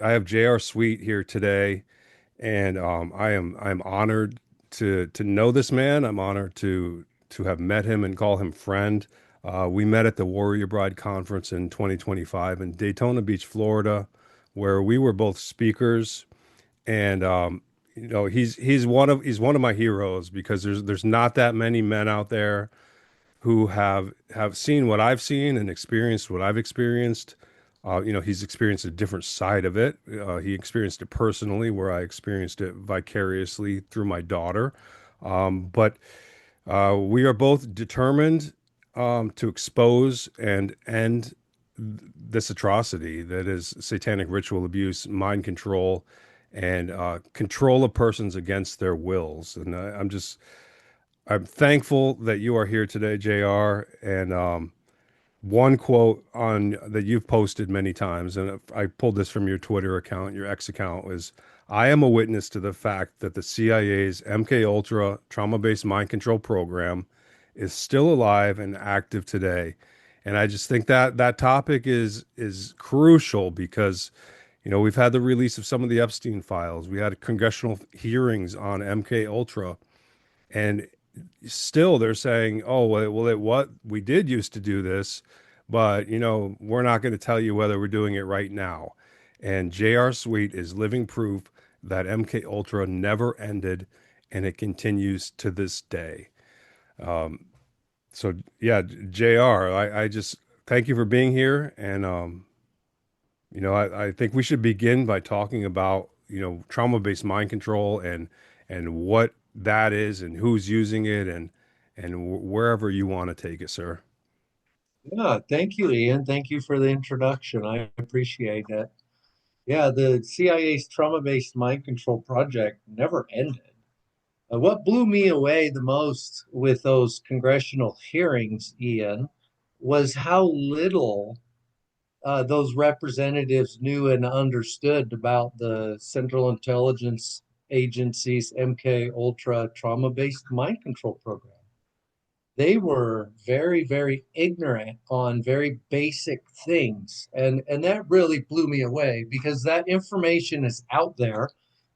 I have J.R. Sweet here today, and I'm honored to know this man. I'm honored to have met him and call him friend. We met at the Warrior Bride Conference in 2025 in Daytona Beach, Florida, where we were both speakers. And he's one of my heroes because there's not that many men out there who have seen what I've seen and experienced what I've experienced. He's experienced a different side of it. He experienced it personally, where I experienced it vicariously through my daughter. But we are both determined to expose and end this atrocity that is satanic ritual abuse, mind control, and control of persons against their wills. And I'm thankful that you are here today, JR. And one quote on that you've posted many times, and I pulled this from your Twitter account, your X account, was I am a witness to the fact that the CIA's MK Ultra trauma-based mind control program is still alive and active today. And I just think that that topic is crucial because we've had the release of some of the Epstein files. We had congressional hearings on MK Ultra, and still they're saying, "Oh, what we did used to do this, but we're not going to tell you whether we're doing it right now." And J.R. Sweet is living proof that MK Ultra never ended, and it continues to this day. Um, so yeah, JR, I just thank you for being here, and I think we should begin by talking about trauma-based mind control and what that is and who's using it and wherever you want to take it, sir. Yeah, thank you, Ian. Thank you for the introduction. I appreciate it. Yeah, the CIA's trauma-based mind control project never ended. What blew me away the most with those congressional hearings, Ian, was how little those representatives knew and understood about the Central Intelligence Agency's MK Ultra trauma-based mind control program. They were very, very ignorant on very basic things. And that really blew me away because that information is out there.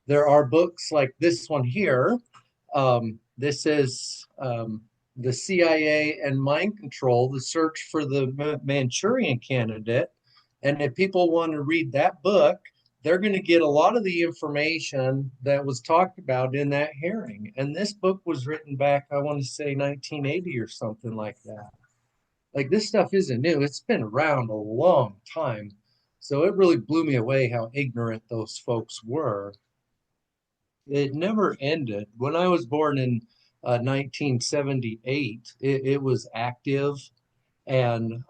There are books like this one here. This is the CIA and mind control, the search for the Manchurian candidate. And if people want to read that book, they're going to get a lot of the information that was talked about in that hearing. And this book was written back, I want to say 1980 or something like that. Like this stuff isn't new, it's been around a long time. So it really blew me away how ignorant those folks were. It never ended. When I was born in 1978, it was active and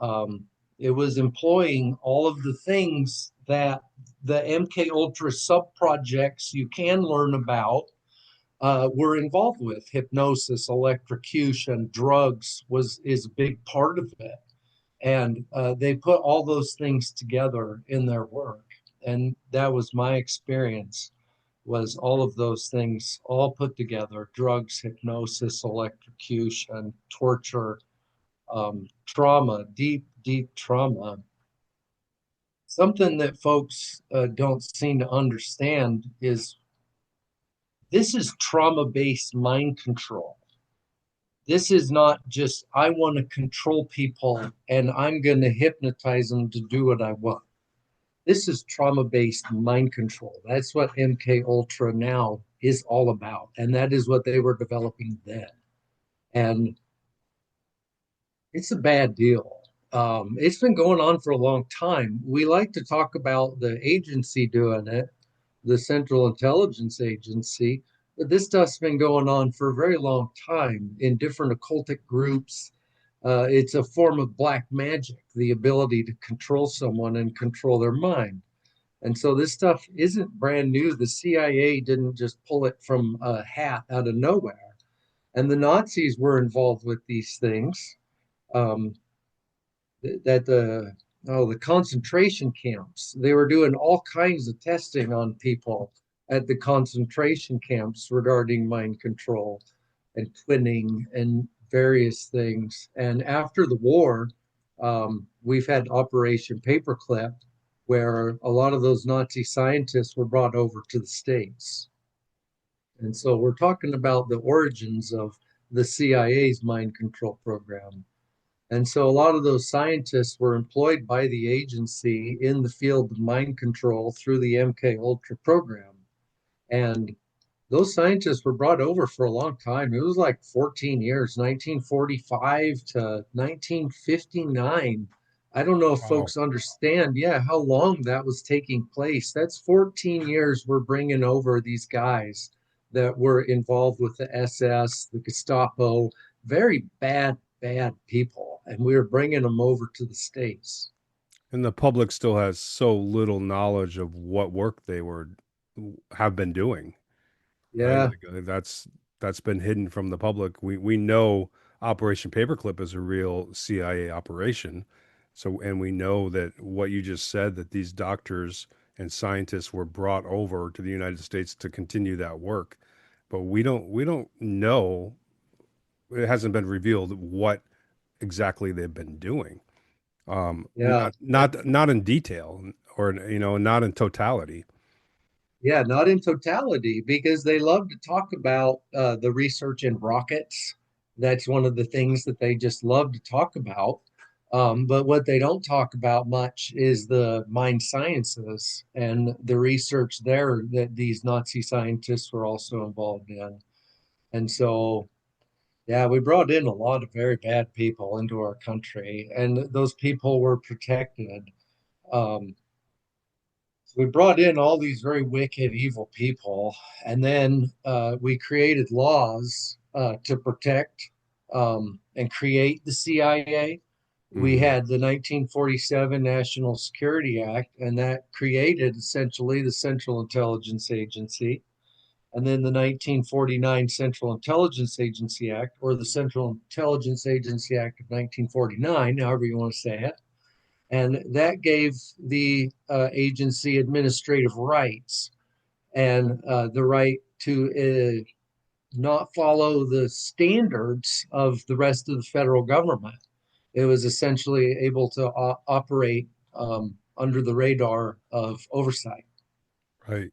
it was employing all of the things that the MK Ultra sub projects you can learn about were involved with. Hypnosis, electrocution, drugs is a big part of it, and they put all those things together in their work, and that was my experience. Was all of those things all put together: drugs, hypnosis, electrocution, torture, trauma, deep, deep trauma. Something that folks don't seem to understand is this is trauma based mind control. This is not just, I want to control people and I'm going to hypnotize them to do what I want. This is trauma based mind control. That's what MK Ultra now is all about. And that is what they were developing then. And it's a bad deal. It's been going on for a long time. We like to talk about the agency doing it, the Central Intelligence Agency, but this stuff's been going on for a very long time in different occultic groups. It's a form of black magic, the ability to control someone and control their mind. And so this stuff isn't brand new. The CIA didn't just pull it from a hat out of nowhere. And the Nazis were involved with these things. Um, that the concentration camps, they were doing all kinds of testing on people at the concentration camps regarding mind control and twinning and various things. And after the war, we've had Operation Paperclip, where a lot of those Nazi scientists were brought over to the States. And so we're talking about the origins of the CIA's mind control program. And so a lot of those scientists were employed by the agency in the field of mind control through the MK Ultra program. And those scientists were brought over for a long time. It was like 14 years, 1945 to 1959. I don't know if Wow. folks understand, yeah, how long that was taking place. That's 14 years we're bringing over these guys that were involved with the SS, the Gestapo, very bad, bad people. And we were bringing them over to the States. And the public still has so little knowledge of what work they were have been doing, right? Yeah, Like that's been hidden from the public. We know Operation Paperclip is a real CIA operation. So, and we know that what you just said, that these doctors and scientists were brought over to the United States to continue that work. But we don't know, it hasn't been revealed what exactly they've been doing. yeah. Not in detail, or not in totality. Yeah, not in totality, because they love to talk about the research in rockets. That's one of the things that they just love to talk about. But what they don't talk about much is the mind sciences and the research there that these Nazi scientists were also involved in. And so, yeah, we brought in a lot of very bad people into our country, and those people were protected. Um, we brought in all these very wicked, evil people, and then we created laws to protect and create the CIA. We Hmm. had the 1947 National Security Act, and that created essentially the Central Intelligence Agency. And then the 1949 Central Intelligence Agency Act, or the Central Intelligence Agency Act of 1949, however you want to say it. And that gave the agency administrative rights and the right to not follow the standards of the rest of the federal government. It was essentially able to operate under the radar of oversight Right.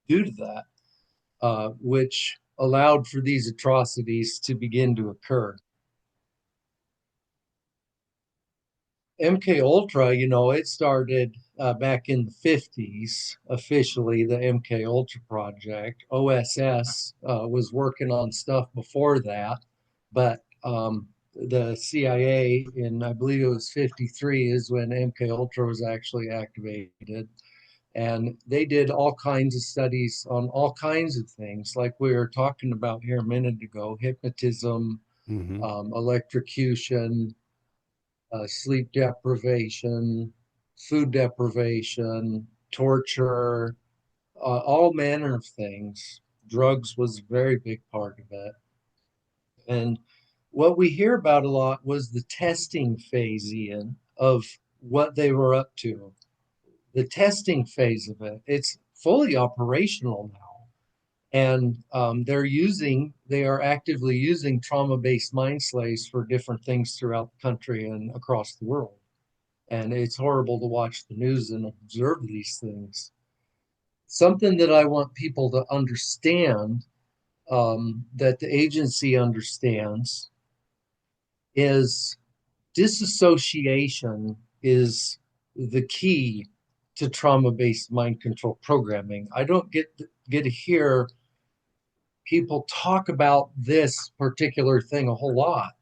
due to that, which allowed for these atrocities to begin to occur. MK Ultra, it started back in the 50s, officially, the MK Ultra project. OSS was working on stuff before that, but the CIA in, I believe it was 53, is when MK Ultra was actually activated. And they did all kinds of studies on all kinds of things, like we were talking about here a minute ago: hypnotism, Hmm. electrocution, sleep deprivation, food deprivation, torture, all manner of things. Drugs was a very big part of it. And what we hear about a lot was the testing phase, Ian, of what they were up to. The testing phase of it, it's fully operational now. And they are actively using trauma-based mind slaves for different things throughout the country and across the world. And it's horrible to watch the news and observe these things. Something that I want people to understand, that the agency understands, is dissociation is the key to trauma-based mind control programming. I don't get to hear people talk about this particular thing a whole lot.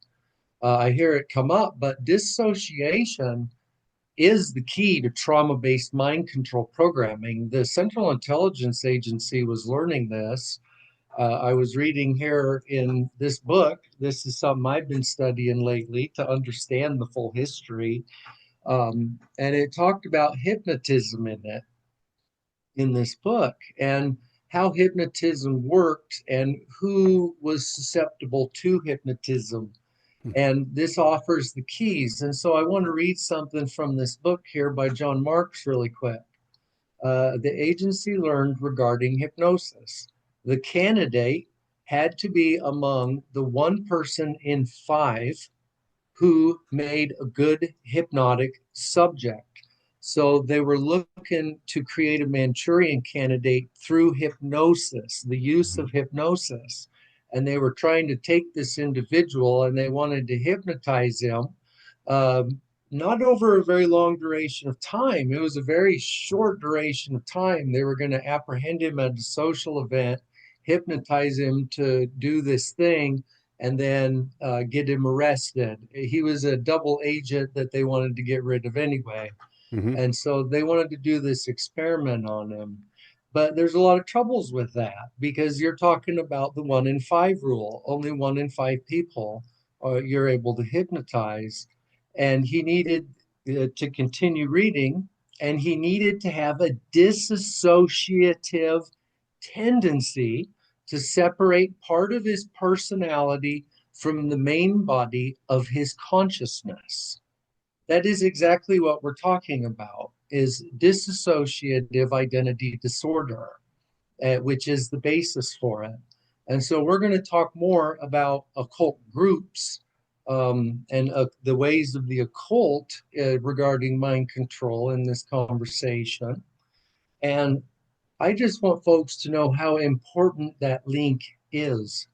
I hear it come up, but dissociation is the key to trauma-based mind control programming. The Central Intelligence Agency was learning this. I was reading here in this book. This is something I've been studying lately to understand the full history. And it talked about hypnotism in this book, and how hypnotism worked and who was susceptible to hypnotism. And this offers the keys. And so I want to read something from this book here by John Marks really quick. The agency learned regarding hypnosis. The candidate had to be among the one person in five who made a good hypnotic subject. So they were looking to create a Manchurian candidate through hypnosis, the use Hmm. of hypnosis. And they were trying to take this individual and they wanted to hypnotize him, um, not over a very long duration of time. It was a very short duration of time. They were going to apprehend him at a social event, hypnotize him to do this thing, and then get him arrested. He was a double agent that they wanted to get rid of anyway. Hmm. And so they wanted to do this experiment on him. But there's a lot of troubles with that because you're talking about the 1 in 5 rule. Only 1 in 5 people you're able to hypnotize. And he needed to continue reading, and he needed to have a dissociative tendency to separate part of his personality from the main body of his consciousness. That is exactly what we're talking about is dissociative identity disorder, which is the basis for it. And so we're going to talk more about occult groups and the ways of the occult regarding mind control in this conversation. And I just want folks to know how important that link is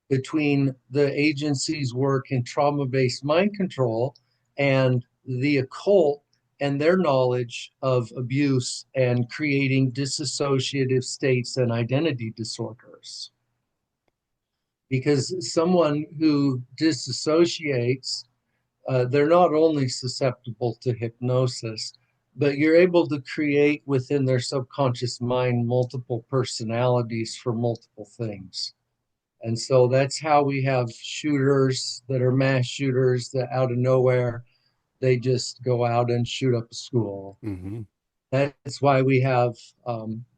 between the agency's work in trauma based mind control and the occult and their knowledge of abuse and creating dissociative states and identity disorders. Because someone who disassociates, they're not only susceptible to hypnosis, but you're able to create within their subconscious mind multiple personalities for multiple things. And so that's how we have shooters that are mass shooters that out of nowhere, they just go out and shoot up a school. Hmm. That's why we have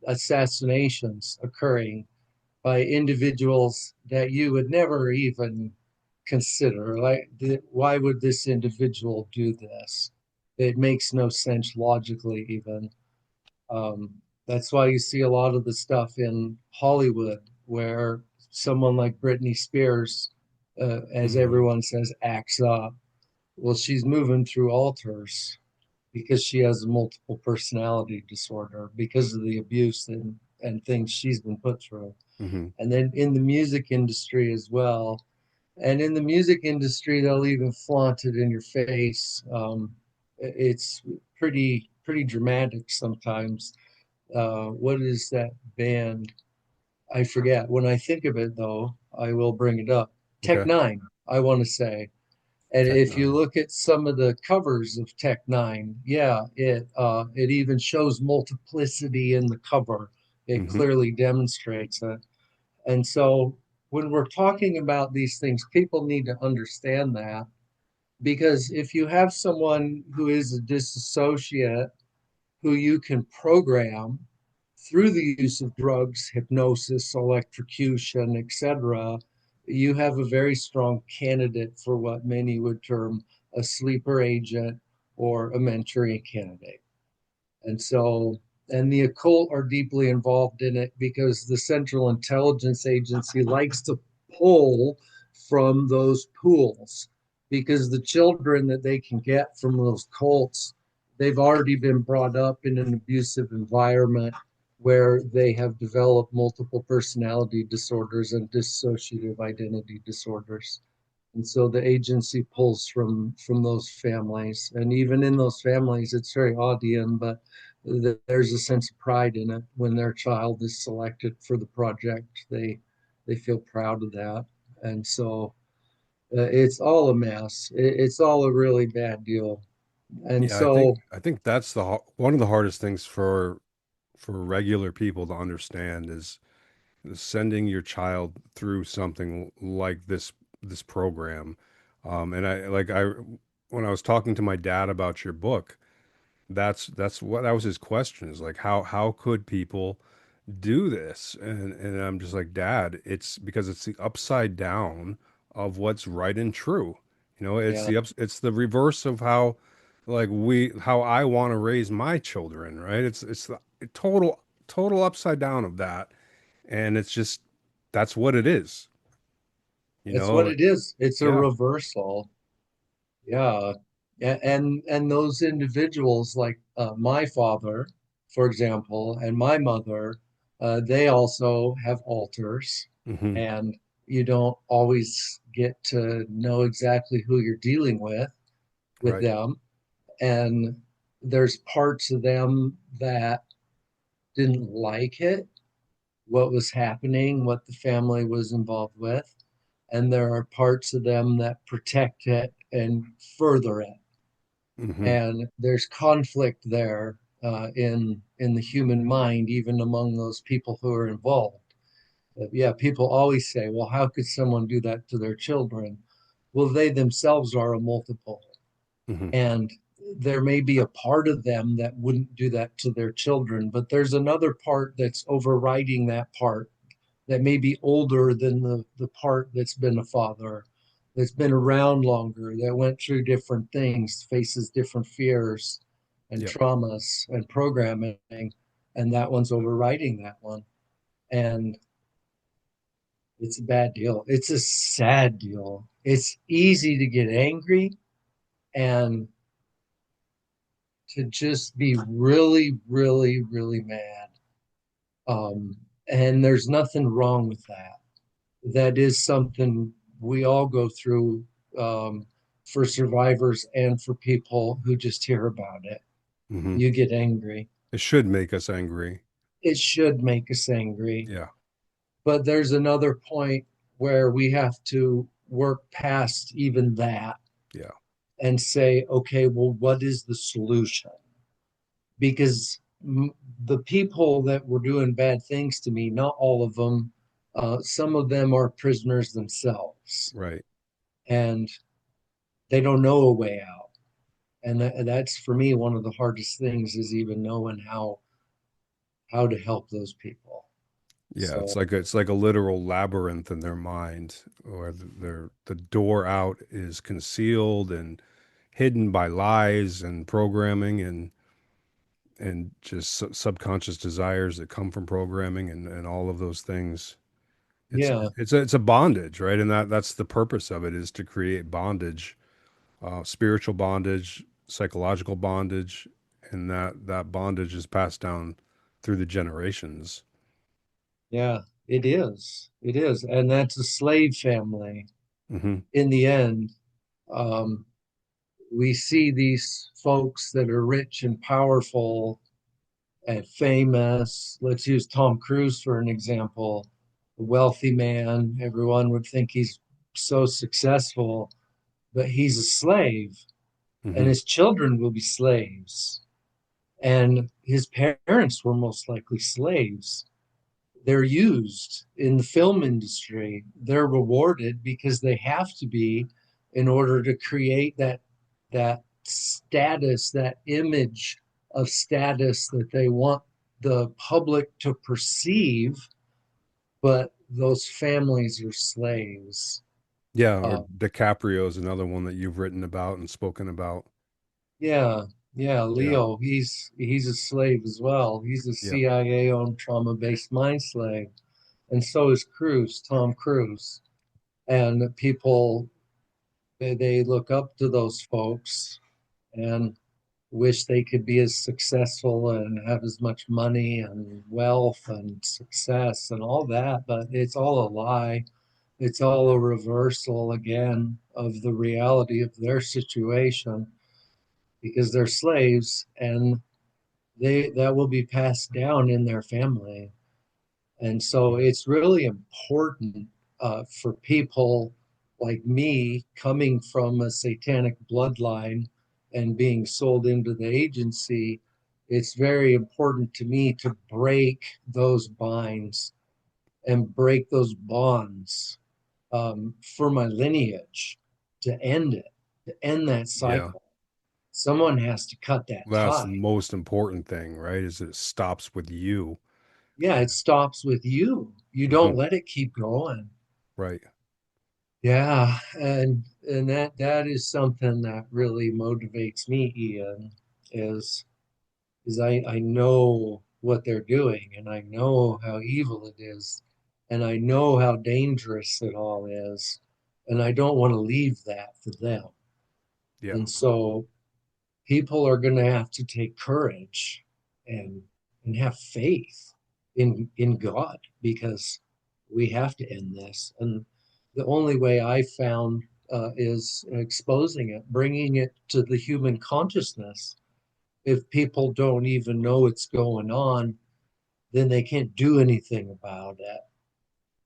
assassinations occurring by individuals that you would never even consider. Like, why would this individual do this? It makes no sense logically, even. That's why you see a lot of the stuff in Hollywood where someone like Britney Spears, as Hmm. everyone says, acts up. Well, she's moving through altars because she has a multiple personality disorder because of the abuse and things she's been put through. Hmm. And then in the music industry as well. And in the music industry, they'll even flaunt it in your face. It's pretty dramatic sometimes. What is that band? I forget. When I think of it, though, I will bring it up. Tech Okay. Nine, I want to say. And Tech if you Nine. look at some of the covers of Tech Nine, yeah, it even shows multiplicity in the cover. It Hmm. clearly demonstrates it. And so when we're talking about these things, people need to understand that because if you have someone who is a disassociate who you can program through the use of drugs, hypnosis, electrocution, etc., you have a very strong candidate for what many would term a sleeper agent or a Manchurian candidate. And so, and the occult are deeply involved in it because the Central Intelligence Agency likes to pull from those pools because the children that they can get from those cults, they've already been brought up in an abusive environment where they have developed multiple personality disorders and dissociative identity disorders. And so the agency pulls from those families, and even in those families, it's very Audian, but there's a sense of pride in it when their child is selected for the project. They feel proud of that, and so it's all a mess. It's all a really bad deal, and Yeah, I think so I think that's one of the hardest things for regular people to understand is sending your child through something like this program. And I when I was talking to my dad about your book, that's what that was his question is like how could people do this? And I'm just like, Dad, it's because it's the upside down of what's right and true. You know, yeah, it's the reverse of how like how I want to raise my children, right? It's the total upside down of that. And it's just that's what it is. You it's know, what like it is. It's a yeah. reversal. Yeah, And those individuals, like my father, for example, and my mother, they also have alters, Hmm. and you don't always get to know exactly who you're dealing with Right. them. And there's parts of them that didn't like it, what was happening, what the family was involved with. And there are parts of them that protect it and further it. Hmm. And there's conflict there in the human mind, even among those people who are involved. Yeah, people always say, well, how could someone do that to their children? Well, they themselves are a multiple. Hmm. And there may be a part of them that wouldn't do that to their children, but there's another part that's overriding that part that may be older than the part that's been a father, that's been around longer, that went through different things, faces different fears and Yep. traumas and programming, and that one's overriding that one. And it's a bad deal. It's a sad deal. It's easy to get angry and to just be really, really, really mad. And there's nothing wrong with that. That is something we all go through, for survivors and for people who just hear about it. Hmm. You get angry. It should make us angry. It should make us angry. Yeah. But there's another point where we have to work past even that Yeah. and say, okay, well, what is the solution? Because the people that were doing bad things to me, not all of them, some of them are prisoners themselves, Right. and they don't know a way out. And that's for me one of the hardest things, is even knowing how to help those people. Yeah, So it's like a literal labyrinth in their mind, where the door out is concealed and hidden by lies and programming and just subconscious desires that come from programming and all of those things. yeah, It's a bondage, right? And that's the purpose of it, is to create bondage, spiritual bondage, psychological bondage, and that bondage is passed down through the generations. yeah, it is, and that's a slave family. Hmm. In the end, um, we see these folks that are rich and powerful and famous. Let's use Tom Cruise for an example. A wealthy man, everyone would think he's so successful, but he's a slave, and Hmm. his children will be slaves. And his parents were most likely slaves. They're used in the film industry. They're rewarded because they have to be, in order to create that status, that image of status that they want the public to perceive. But those families are slaves. Yeah, or Uh, DiCaprio is another one that you've written about and spoken about. yeah, yeah, Yeah, Leo, he's a slave as well. He's a yeah, CIA owned trauma-based mind slave. And so is Cruise, Tom Cruise. And people, they look up to those folks and wish they could be as successful and have as much money and wealth and success and all that, but it's all a lie. It's all a reversal again of the reality of their situation, because they're slaves, and they that will be passed down in their family. And so it's really important, for people like me, coming from a satanic bloodline and being sold into the agency. It's very important to me to break those binds and break those bonds, for my lineage, to end it, to end that yeah. cycle. Someone has to cut that That's the tie. most important thing, right? Is it stops with you. Yeah, it stops with you. You don't Hmm. let it keep going. Right. Yeah, and that is something that really motivates me, Ian, is I know what they're doing, and I know how evil it is, and I know how dangerous it all is, and I don't want to leave that for them. Yeah. And so people are going to have to take courage and have faith in God, because we have to end this. And the only way I found is exposing it, bringing it to the human consciousness. If people don't even know what's going on, then they can't do anything about it.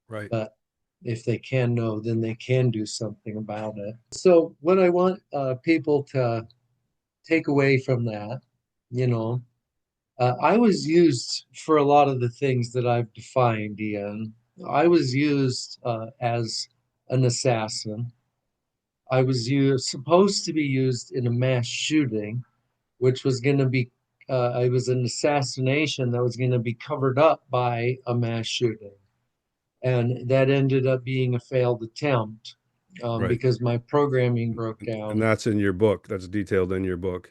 Right. But if they can know, then they can do something about it. So, what I want people to take away from that, you know, I was used for a lot of the things that I've defined, Ian. I was used as an assassin. I was supposed to be used in a mass shooting, which was going to be, it was an assassination that was going to be covered up by a mass shooting. And that ended up being a failed attempt Right. because my programming broke And down. that's in your book. That's detailed in your book.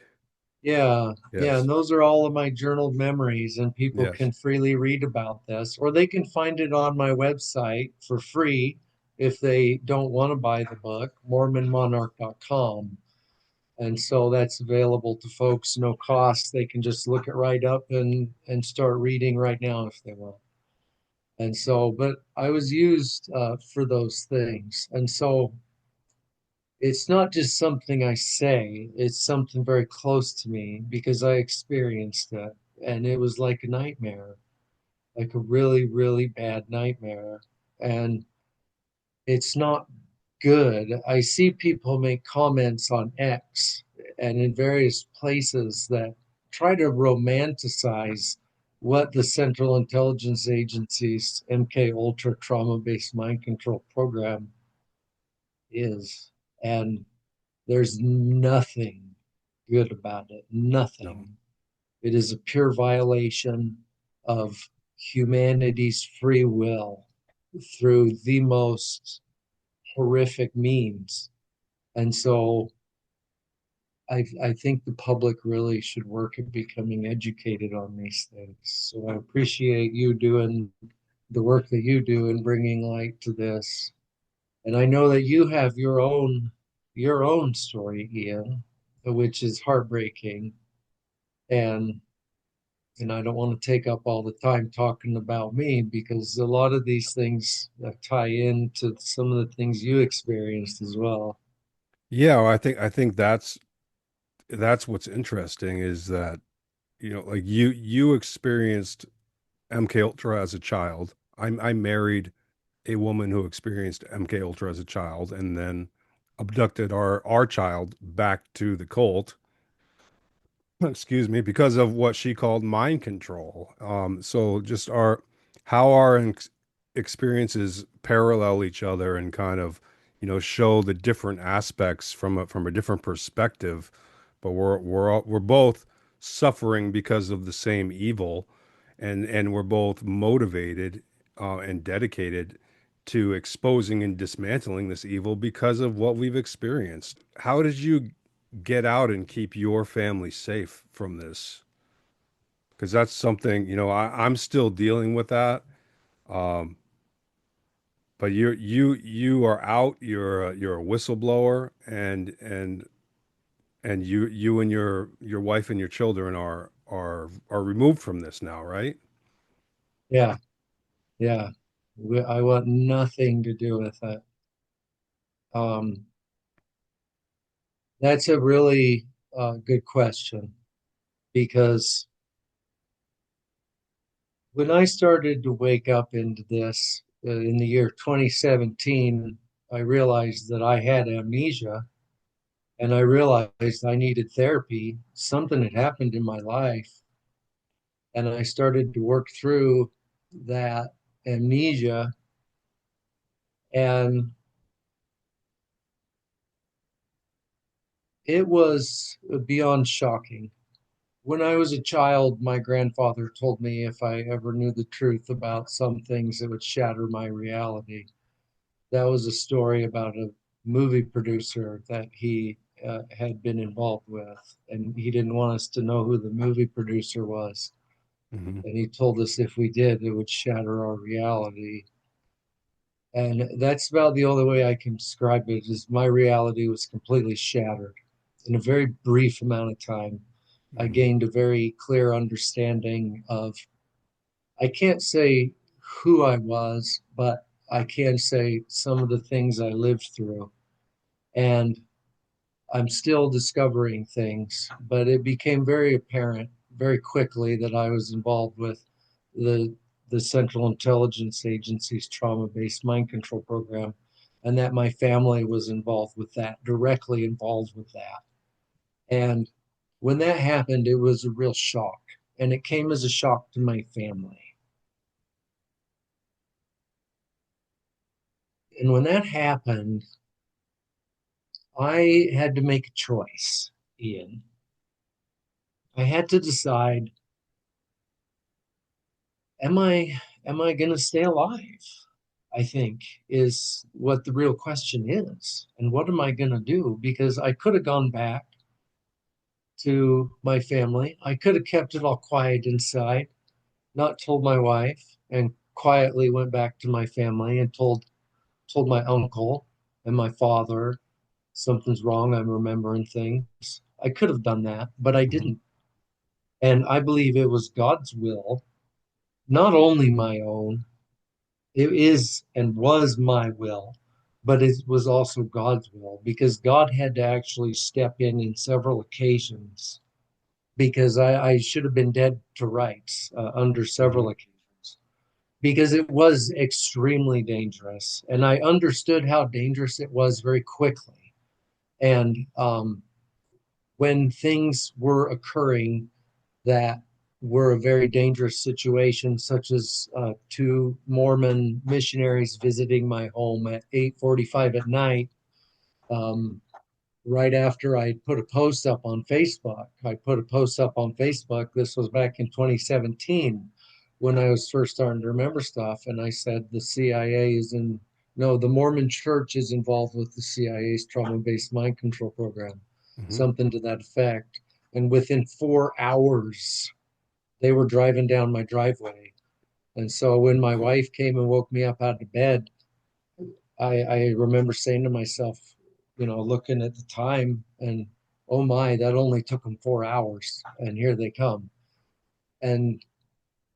Yeah, yeah, Yes. and those are all of my journaled memories, and people Yes. can freely read about this, or they can find it on my website for free if they don't want to buy the book, mormonmonarch.com. And so that's available to folks, no cost. They can just look it right up and start reading right now if they want. And so, but I was used for those things, and so it's not just something I say, it's something very close to me because I experienced it. And it was like a nightmare, like a really, really bad nightmare. And it's not good. I see people make comments on X and in various places that try to romanticize what the Central Intelligence Agency's MK Ultra trauma-based mind control program is. And there's nothing good about it. No. Nothing. It is a pure violation of humanity's free will through the most horrific means. And so I think the public really should work at becoming educated on these things. So I appreciate you doing the work that you do and bringing light to this. And I know that you have your own story, Ian, which is heartbreaking. And I don't want to take up all the time talking about me because a lot of these things tie into some of the things you experienced as well. Yeah, well, I think that's what's interesting is that, like you experienced MK Ultra as a child. I married a woman who experienced MK Ultra as a child and then abducted our child back to the cult, excuse me, because of what she called mind control. So just how our experiences parallel each other and kind of, show the different aspects from a different perspective, but we're both suffering because of the same evil, and we're both motivated and dedicated to exposing and dismantling this evil because of what we've experienced. How did you get out and keep your family safe from this? Because that's something, I'm still dealing with that. Um, but you are out. You're a whistleblower, and you and your wife and your children are removed from this now, right? Yeah, yeah. I want nothing to do with it. Um, that's a really good question because when I started to wake up into this in the year 2017, I realized that I had amnesia and I realized I needed therapy. Something had happened in my life, and I started to work through that amnesia. And it was beyond shocking. When I was a child, my grandfather told me if I ever knew the truth about some things, it would shatter my reality. That was a story about a movie producer that he had been involved with, and he didn't want us to know who the movie producer was. Hmm. And he told us if we did, it would shatter our reality. And that's about the only way I can describe it is my reality was completely shattered. in a very brief amount of time, I Hmm. gained a very clear understanding of, I can't say who I was, but I can say some of the things I lived through. And I'm still discovering things, but it became very apparent very quickly that I was involved with the the Central Intelligence Agency's trauma-based mind control program, and that my family was involved with that, directly involved with that. And when that happened, it was a real shock, and it came as a shock to my family. And when that happened, I had to make a choice, Ian. I had to decide, am I going to stay alive? I think is what the real question is. And what am I going to do? Because I could have gone back to my family. I could have kept it all quiet inside, not told my wife, and quietly went back to my family and told my uncle and my father something's wrong. I'm remembering things. I could have done that, but I Hmm. didn't. And I believe it was God's will, not only my own. It is and was my will, but it was also God's will because God had to actually step in several occasions because I should have been dead to rights under several Hmm. occasions because it was extremely dangerous. And I understood how dangerous it was very quickly. And when things were occurring that were a very dangerous situation, such as two Mormon missionaries visiting my home at 8:45 at night, um, right after I put a post up on Facebook. I put a post up on Facebook. This was back in 2017 when I was first starting to remember stuff. And I said, the CIA is in, no, the Mormon church is involved with the CIA's trauma based mind control program, Hmm. something to that effect. And within 4 hours, they were driving down my driveway. And so when my wife came and woke me up out of bed, I remember saying to myself, looking at the time and, oh my, that only took them 4 hours. And here they come. And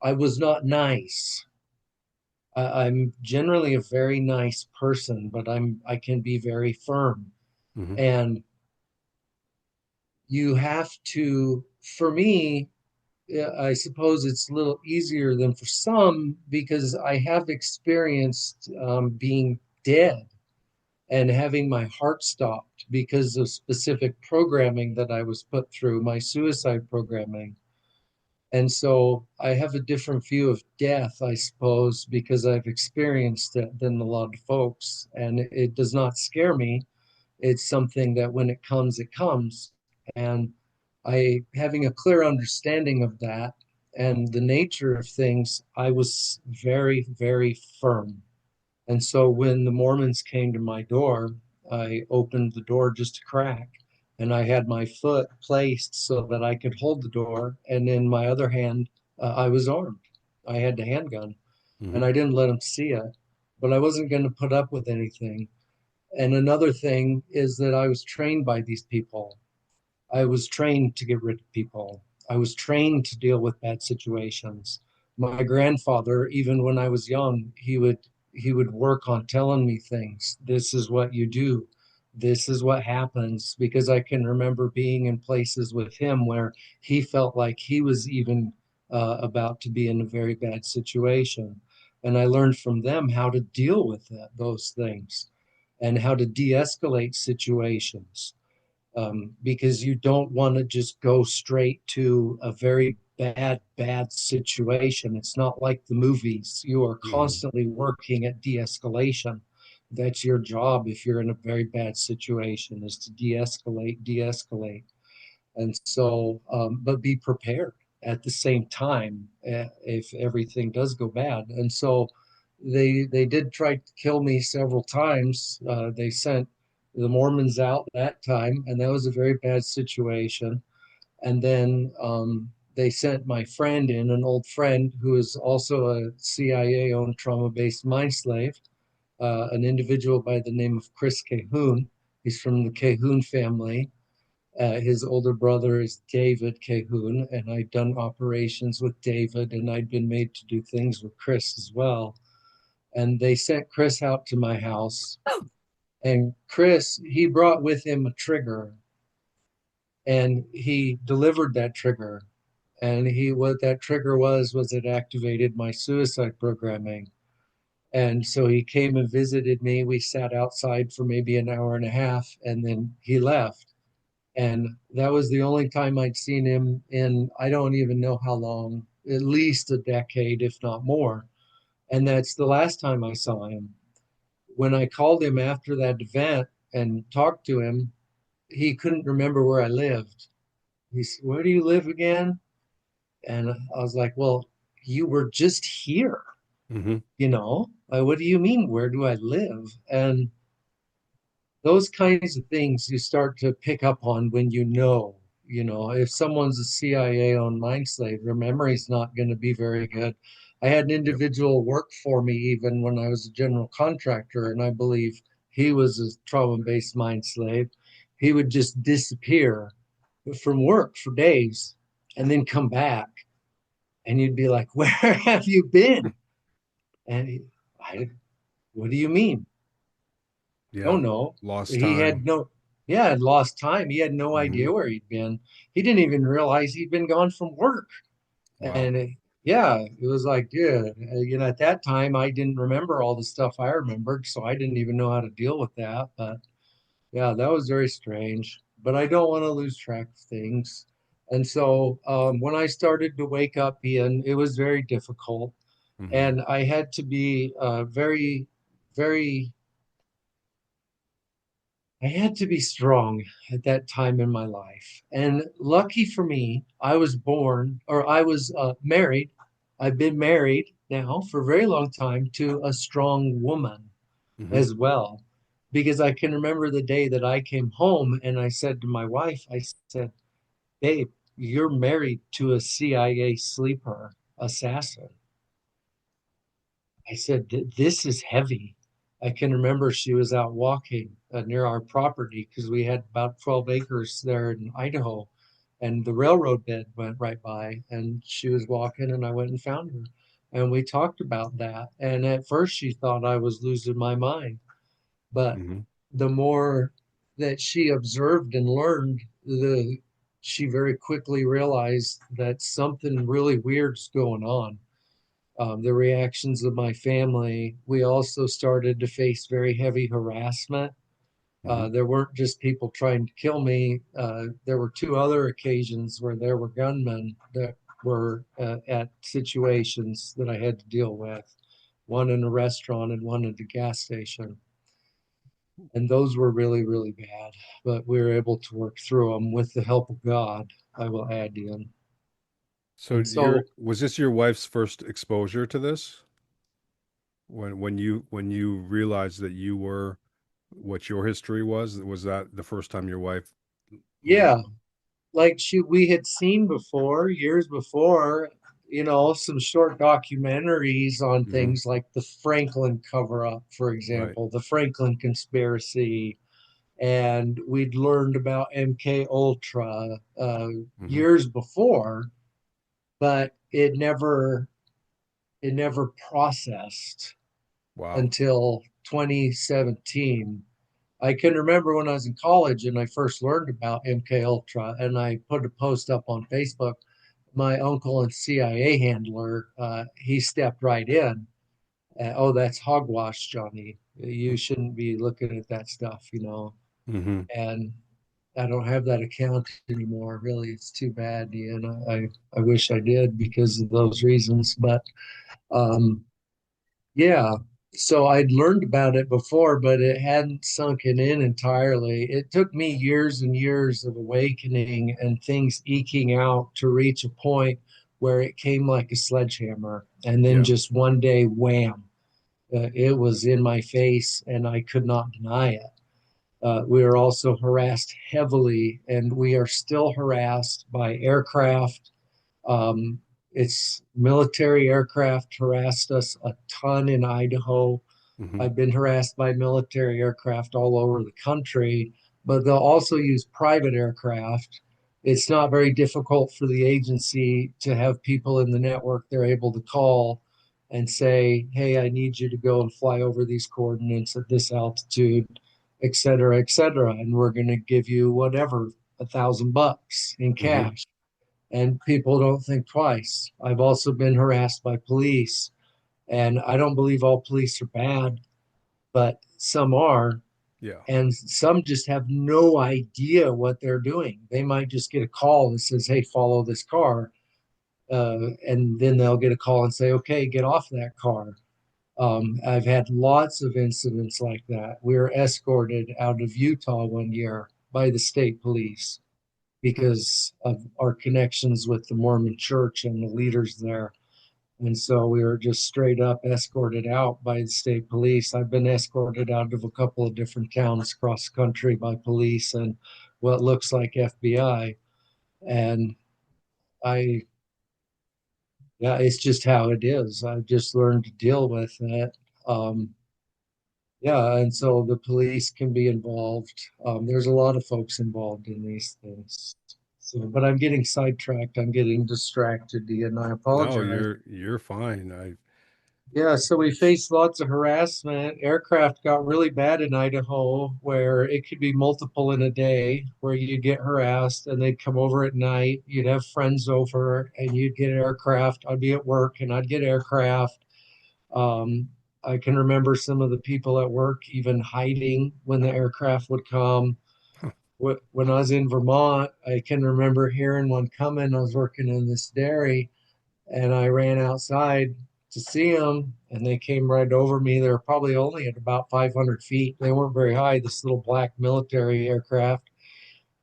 I was not nice. I'm generally a very nice person, but I can be very firm. Hmm. And you have to, for me, yeah, I suppose it's a little easier than for some because I have experienced being dead and having my heart stopped because of specific programming that I was put through, my suicide programming. And so I have a different view of death, I suppose, because I've experienced it than a lot of folks. And it does not scare me. It's something that when it comes, it comes. And having a clear understanding of that and the nature of things, I was very, very firm. And so when the Mormons came to my door, I opened the door just a crack and I had my foot placed so that I could hold the door. And in my other hand, I was armed. I had the handgun Hmm. and I didn't let them see it, but I wasn't going to put up with anything. And another thing is that I was trained by these people. I was trained to get rid of people. I was trained to deal with bad situations. My grandfather, even when I was young, he would work on telling me things. This is what you do. This is what happens because I can remember being in places with him where he felt like he was even about to be in a very bad situation. And I learned from them how to deal with those things and how to de escalate situations because you don't want to just go straight to a very bad situation. It's not like the movies. You are Hmm. constantly working at de escalation. That's your job if you're in a very bad situation, is to de escalate. And so, but be prepared at the same time if everything does go bad. And so they did try to kill me several times. They sent the Mormons out that time, and that was a very bad situation. And then they sent my friend in, an old friend who is also a CIA-owned trauma-based mind slave, an individual by the name of Chris Cahoon. He's from the Cahoon family, His older brother is David Cahoon, and I'd done operations with David, and I'd been made to do things with Chris as well. And they sent Chris out to my house, and Chris, he brought with him a trigger, and he delivered that trigger. And he, what that trigger was it activated my suicide programming. And so he came and visited me. We sat outside for maybe an hour and a half, and then he left. And that was the only time I'd seen him in, I don't even know how long, at least a decade, if not more. And that's the last time I saw him. When I called him after that event and talked to him, he couldn't remember where I lived. He said, "Where do you live again?" And I was like, "Well, you were just here, Hmm. What do you mean, where do I live?" And those kinds of things you start to pick up on when if someone's a CIA on mind slave, their memory's not going to be very good. I had an Yep. individual work for me even when I was a general contractor, and I believe he was a trauma-based mind slave. He would just disappear from work for days and then come back, and you'd be like, "Where have you been?" And I, what do you mean? Yeah. Don't know. Lost He time. had no, yeah, had lost time. He had no Hmm. idea where he'd been. He didn't even realize he'd been gone from work. Wow. And yeah, it was like, dude, at that time, I didn't remember all the stuff I remembered. So I didn't even know how to deal with that. But yeah, that was very strange. But I don't want to lose track of things. And so when I started to wake up, Ian, it was very difficult. Hmm. And I had to be very, very I had to be strong at that time in my life. And lucky for me, I was married. I've been married now for a very long time to a strong woman Hmm. as well. Because I can remember the day that I came home and I said to my wife, I said, "Babe, you're married to a CIA sleeper assassin." I said, "This is heavy." I can remember she was out walking near our property because we had about 12 acres there in Idaho, and the railroad bed went right by. And she was walking, and I went and found her. And we talked about that. And at first, she thought I was losing my mind. But Hmm. the more that she observed and learned, she very quickly realized that something really weird's going on. The reactions of my family. We also started to face very heavy harassment. Hmm. There weren't just people trying to kill me. There were two other occasions where there were gunmen that were at situations that I had to deal with, one in a restaurant and one at the gas station. And those were really, really bad, but we were able to work through them with the help of God, I will add in. So And so, was this your wife's first exposure to this? When you realized that you were what your history was that the first time your wife yeah, learned? like we had seen before, years before, some short documentaries on Hmm. things like the Franklin cover up, for Right. example, the Franklin conspiracy. And we'd learned about MK Ultra Hmm. years before, but it never processed Wow. until 2017. I can remember when I was in college and I first learned about MK Ultra, and I put a post up on Facebook. My uncle and CIA handler, he stepped right in. Oh, that's hogwash, Johnny. You shouldn't be looking at that stuff. Hmm. And I don't have that account anymore. Really, it's too bad, Ian. I wish I did because of those reasons. But um, yeah. So I'd learned about it before, but it hadn't sunken in entirely. It took me years and years of awakening and things eking out to reach a point where it came like a sledgehammer. And then Yeah. just one day, wham, it was in my face and I could not deny it. We are also harassed heavily, and we are still harassed by aircraft. um, it's military aircraft harassed us a ton in Idaho. Hmm. I've been harassed by military aircraft all over the country. but they'll also use private aircraft. It's not very difficult for the agency to have people in the network they're able to call and say, hey, I need you to go and fly over these coordinates at this altitude, et cetera, et cetera. And we're going to give you whatever, $1,000 in Hmm. cash. And people don't think twice. I've also been harassed by police, and I don't believe all police are bad, but some are, Yeah. and some just have no idea what they're doing. They might just get a call that says, hey, follow this car. And then they'll get a call and say, okay, get off that car. I've had lots of incidents like that. We were escorted out of Utah one year by the state police because of our connections with the Mormon church and the leaders there. And so we were just straight up escorted out by the state police. I've been escorted out of a couple of different towns across the country by police and what looks like FBI. And I, yeah, it's just how it is. I've just learned to deal with it. Um, yeah, and so the police can be involved. There's a lot of folks involved in these things. So, but I'm getting sidetracked. I'm getting distracted, and I No, apologize. you're fine. Yeah, so we faced lots of harassment. Aircraft got really bad in Idaho, where it could be multiple in a day, where you'd get harassed and they'd come over at night. You'd have friends over and you'd get aircraft. I'd be at work and I'd get aircraft. Um, I can remember some of the people at work even hiding when the aircraft would come. When I was in Vermont, I can remember hearing one coming. I was working in this dairy and I ran outside to see them, and they came right over me. They were probably only at about 500 feet. They weren't very high, this little black military aircraft.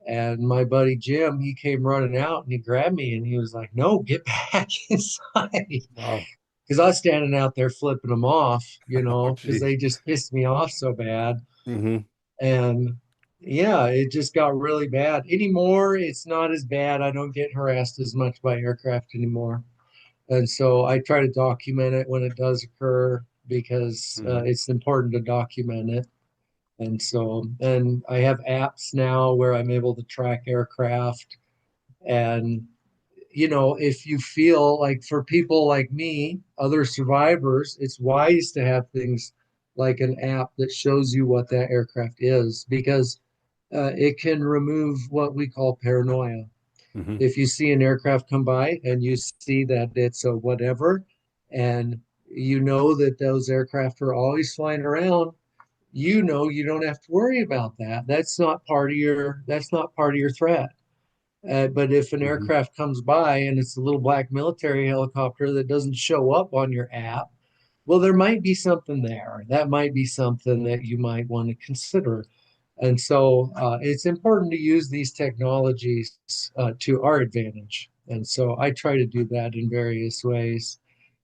And my buddy Jim, he came running out and he grabbed me and he was like, no, get back inside. Wow. Because I was standing out there flipping them off, Oh, because geez. they just pissed me off so bad. Hmm. And yeah, it just got really bad. Anymore, it's not as bad. I don't get harassed as much by aircraft anymore. And so I try to document it when it does occur because Hmm. it's important to document it. And so, and I have apps now where I'm able to track aircraft. And, if you feel like for people like me, other survivors, it's wise to have things like an app that shows you what that aircraft is because it can remove what we call paranoia. Hmm. If you see an aircraft come by and you see that it's a whatever, and you know that those aircraft are always flying around, you don't have to worry about that. That's not part of your threat. But if an Hmm. aircraft comes by and it's a little black military helicopter that doesn't show up on your app, well, there might be something there. That might be something that you might want to consider. And so it's important to use these technologies to our advantage. And so I try to do that in various ways.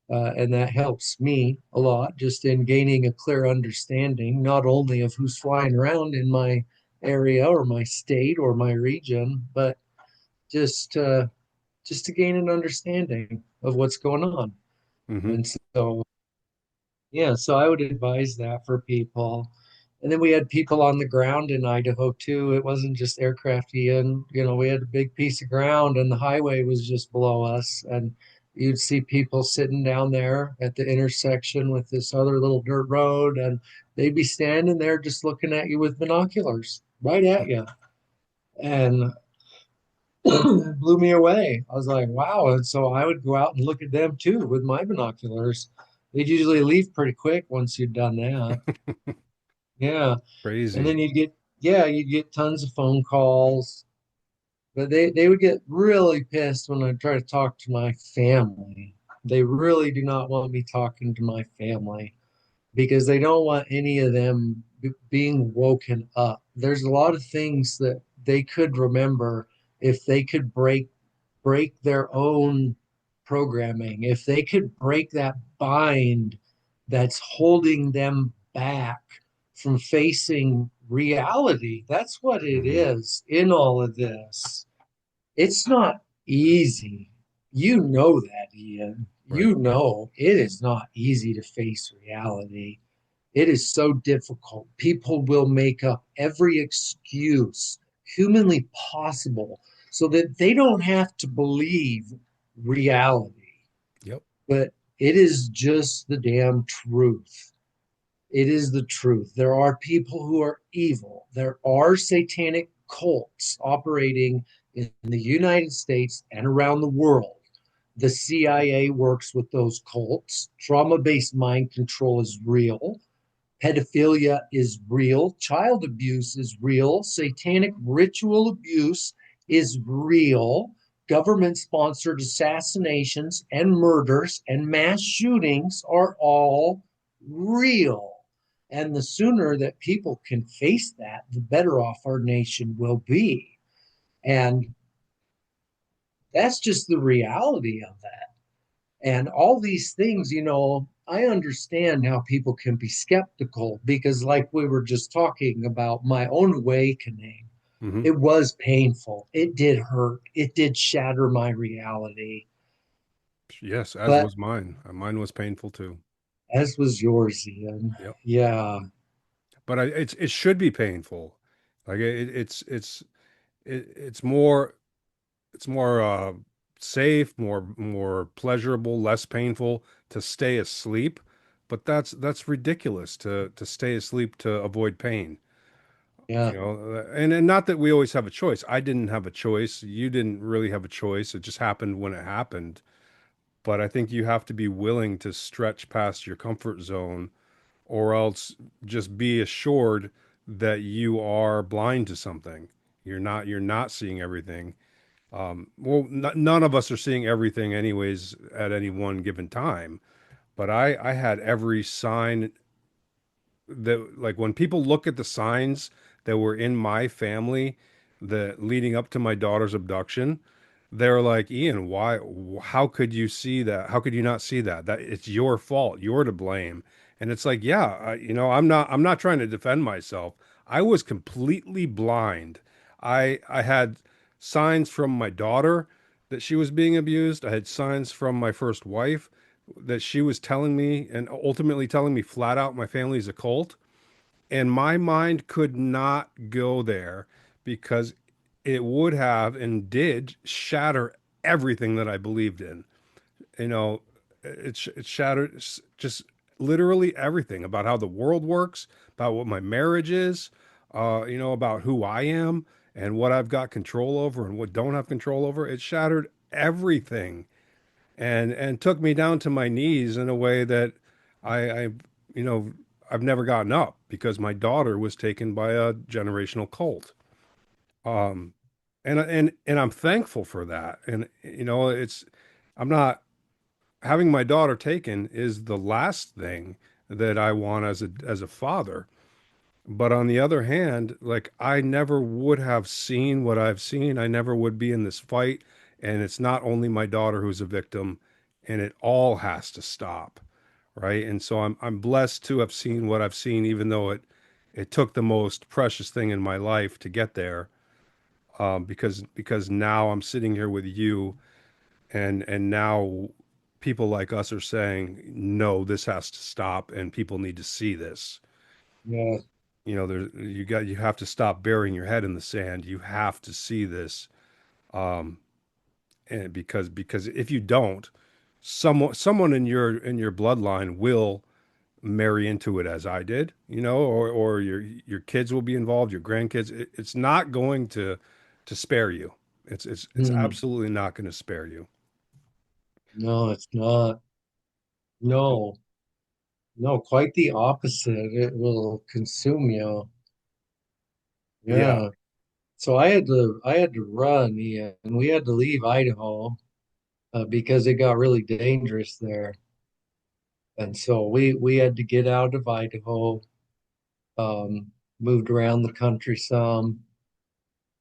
And that helps me a lot just in gaining a clear understanding, not only of who's flying around in my area or my state or my region, but just uh, just to gain an understanding of what's going on. Hmm. And so yeah, so I would advise that for people. And then we had people on the ground in Idaho too. It wasn't just aircraft, Ian. We had a big piece of ground and the highway was just below us. And you'd see people sitting down there at the intersection with this other little dirt road, and they'd be standing there just looking at you with binoculars right at you. And it blew me away. I was like, wow. And so I would go out and look at them too with my binoculars. They'd usually leave pretty quick once you'd done that. Yeah. And Crazy. then you'd get tons of phone calls, but they would get really pissed when I try to talk to my family. They really do not want me talking to my family because they don't want any of them being woken up. There's a lot of things that they could remember if they could break their own programming, if they could break that bind that's holding them back from facing reality. That's what it Hmm. is in all of this. It's not easy. You know that, Ian. Right. You know it is not easy to face reality. It is so difficult. People will make up every excuse humanly possible so that they don't have to believe reality. Yep. But it is just the damn truth. It is the truth. There are people who are evil. There are satanic cults operating in the United States and around the world. The CIA works with those cults. Trauma based mind control is real. Pedophilia is real. Child abuse is real. Satanic ritual abuse is real. Government sponsored assassinations and murders and mass shootings are all real. And the sooner that people can face that, the better off our nation will be. And that's just the reality of that. And all these things, I understand how people can be skeptical because, like we were just talking about, my own awakening, Hmm. it was painful. It did hurt. It did shatter my reality. Yes, as But was mine. Mine was painful too. as was yours, Ian. Yep. Yeah, But it should be painful. Like it's more safe, more pleasurable, less painful to stay asleep. But that's ridiculous to stay asleep to avoid pain. yeah, And not that we always have a choice. I didn't have a choice. You didn't really have a choice. It just happened when it happened. But I think you have to be willing to stretch past your comfort zone, or else just be assured that you are blind to something. You're not seeing everything. Well, none of us are seeing everything anyways at any one given time. But I had every sign that, like, when people look at the signs that were in my family that leading up to my daughter's abduction, they're like, Ian, why, how could you see that? How could you not see that? That it's your fault. You're to blame. And it's like, yeah, I'm not trying to defend myself. I was completely blind. I had signs from my daughter that she was being abused. I had signs from my first wife that she was telling me and ultimately telling me flat out my family's a cult. And my mind could not go there because it would have and did shatter everything that I believed in. You know, it shattered just literally everything about how the world works, about what my marriage is, about who I am and what I've got control over and what don't have control over. It shattered everything and took me down to my knees in a way that I you know I've never gotten up because my daughter was taken by a generational cult. Um, and I'm thankful for that. And it's I'm not having my daughter taken is the last thing that I want as a father. But on the other hand, like I never would have seen what I've seen. I never would be in this fight. And it's not only my daughter who's a victim, and it all has to stop. Right. And so I'm blessed to have seen what I've seen, even though it took the most precious thing in my life to get there. Because now I'm sitting here with you, and now people like us are saying, no, this has to stop, and people need to see this. yeah, You have to stop burying your head in the sand. You have to see this, um, and because if you don't, someone in your bloodline will marry into it as I did, or your kids will be involved, your grandkids. It's not going to spare you. It's mm, absolutely not going to spare you. no, it's not. No, no, quite the opposite. It will consume you. Yeah, Yeah. So I had to run, yeah, and we had to leave Idaho because it got really dangerous there. And so we had to get out of Idaho, moved around the country some,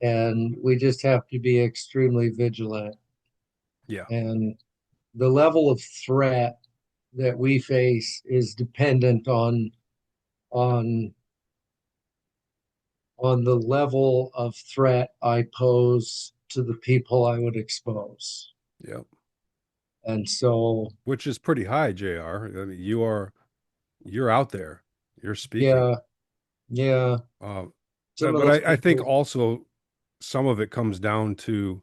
and we just have to be extremely vigilant. yeah, And the level of threat that we face is dependent on on the level of threat I pose to the people I would expose. yeah. And so, Which is pretty high, JR. I mean, you're out there. You're speaking. Yeah, yeah. Um, Some of but those I think people, also some of it comes down to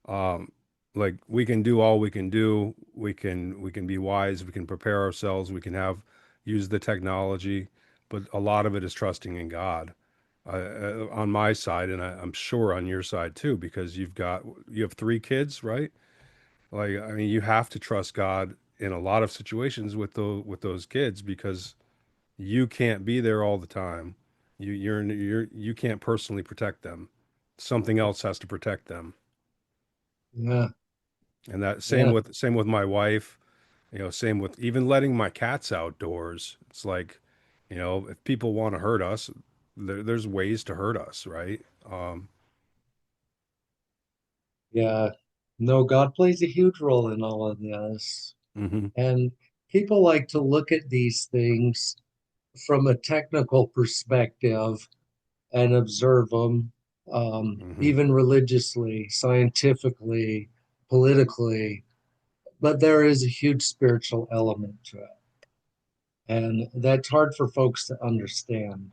um, like we can do all we can do. We can be wise. We can prepare ourselves. We can have use the technology, but a lot of it is trusting in God. On my side, and I'm sure on your side too, because you have three kids, right? Like, I mean, you have to trust God in a lot of situations with those kids because you can't be there all the time. You can't personally protect them. Something else has to protect them. yeah, And that yeah, same with my wife, same with even letting my cats outdoors. It's like, if people want to hurt us, there's ways to hurt us, right? yeah. No, God plays a huge role in all of this. Hmm. And people like to look at these things from a technical perspective and observe them, Hmm. even religiously, scientifically, politically. But there is a huge spiritual element to it. And that's hard for folks to understand.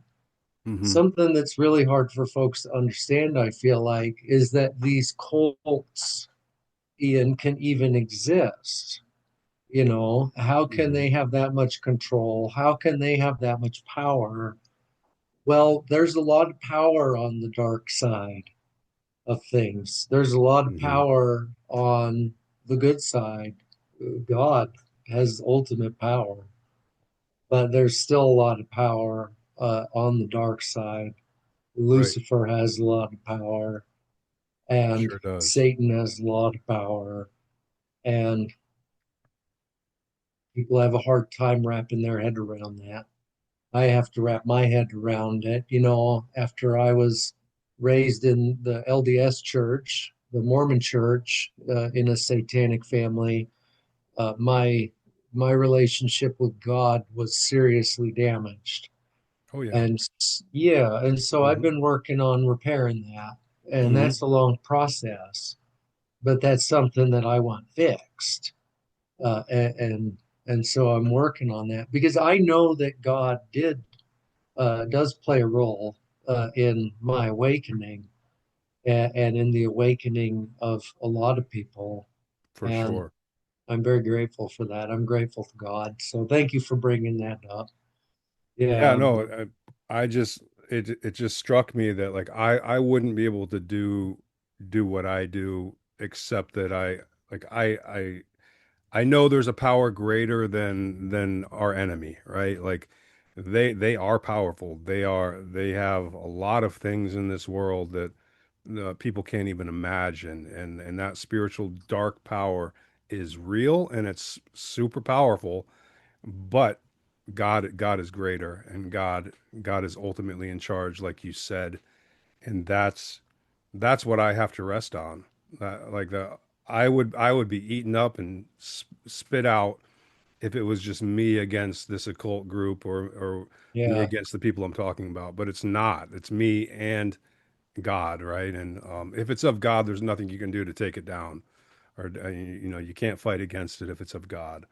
Hmm. Something that's really hard for folks to understand, I feel like, is that these cults, Ian, can even exist. How can Hmm. they have that much control? How can they have that much power? Well, there's a lot of power on the dark side of things. There's a lot of Hmm. power on the good side. God has ultimate power, but there's still a lot of power on the dark side. Right. Lucifer has a lot of power, and Sure does. Satan has a lot of power, and people have a hard time wrapping their head around that. I have to wrap my head around it. After I was raised in the LDS church, the Mormon church, in a satanic family, my relationship with God was seriously damaged. Oh yeah. And yeah, and so I've Hmm. been working on repairing that, and Hmm. that's a long process, but that's something that I want fixed. And so I'm working on that because I know that God does play a role in my awakening and in the awakening of a lot of people. For And sure. I'm very grateful for that. I'm grateful to God. So thank you for bringing that up. Yeah, Yeah, no, I just it just struck me that like I wouldn't be able to do what I do except that I know there's a power greater than our enemy, right? Like they are powerful. They have a lot of things in this world that people can't even imagine, and that spiritual dark power is real and it's super powerful, but God is greater, and God is ultimately in charge, like you said, and that's what I have to rest on. Like the I would be eaten up and spit out if it was just me against this occult group or me yeah, against the people I'm talking about. But it's not. It's me and God, right? And if it's of God, there's nothing you can do to take it down, or you can't fight against it if it's of God.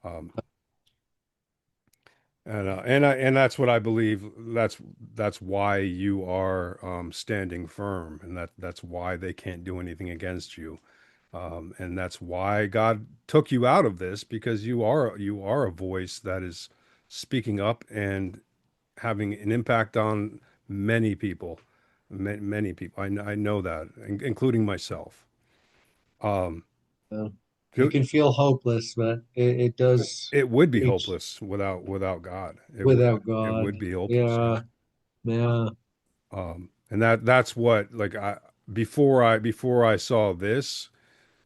Um, and that's what I believe. That's why you are standing firm, and that's why they can't do anything against you. And that's why God took you out of this because you are a voice that is speaking up and having an impact on many people, many people. I know that, including myself. Um, yeah. You it, can feel hopeless, but it does it would be reach hopeless without God. without It God. would be hopeless. Yeah. Yeah, yeah, And that's what like before I saw this,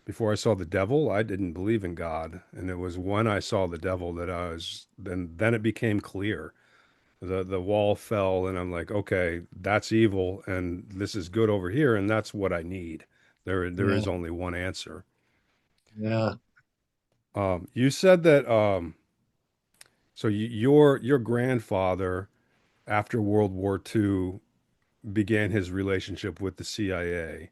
before I saw the devil, I didn't believe in God, and it was when I saw the devil that I was then it became clear. The wall fell, and I'm like, okay, that's evil, and this is good over here, and that's what I need. There yeah, is only one answer. yeah. You said that so your grandfather after World War II began his relationship with the CIA.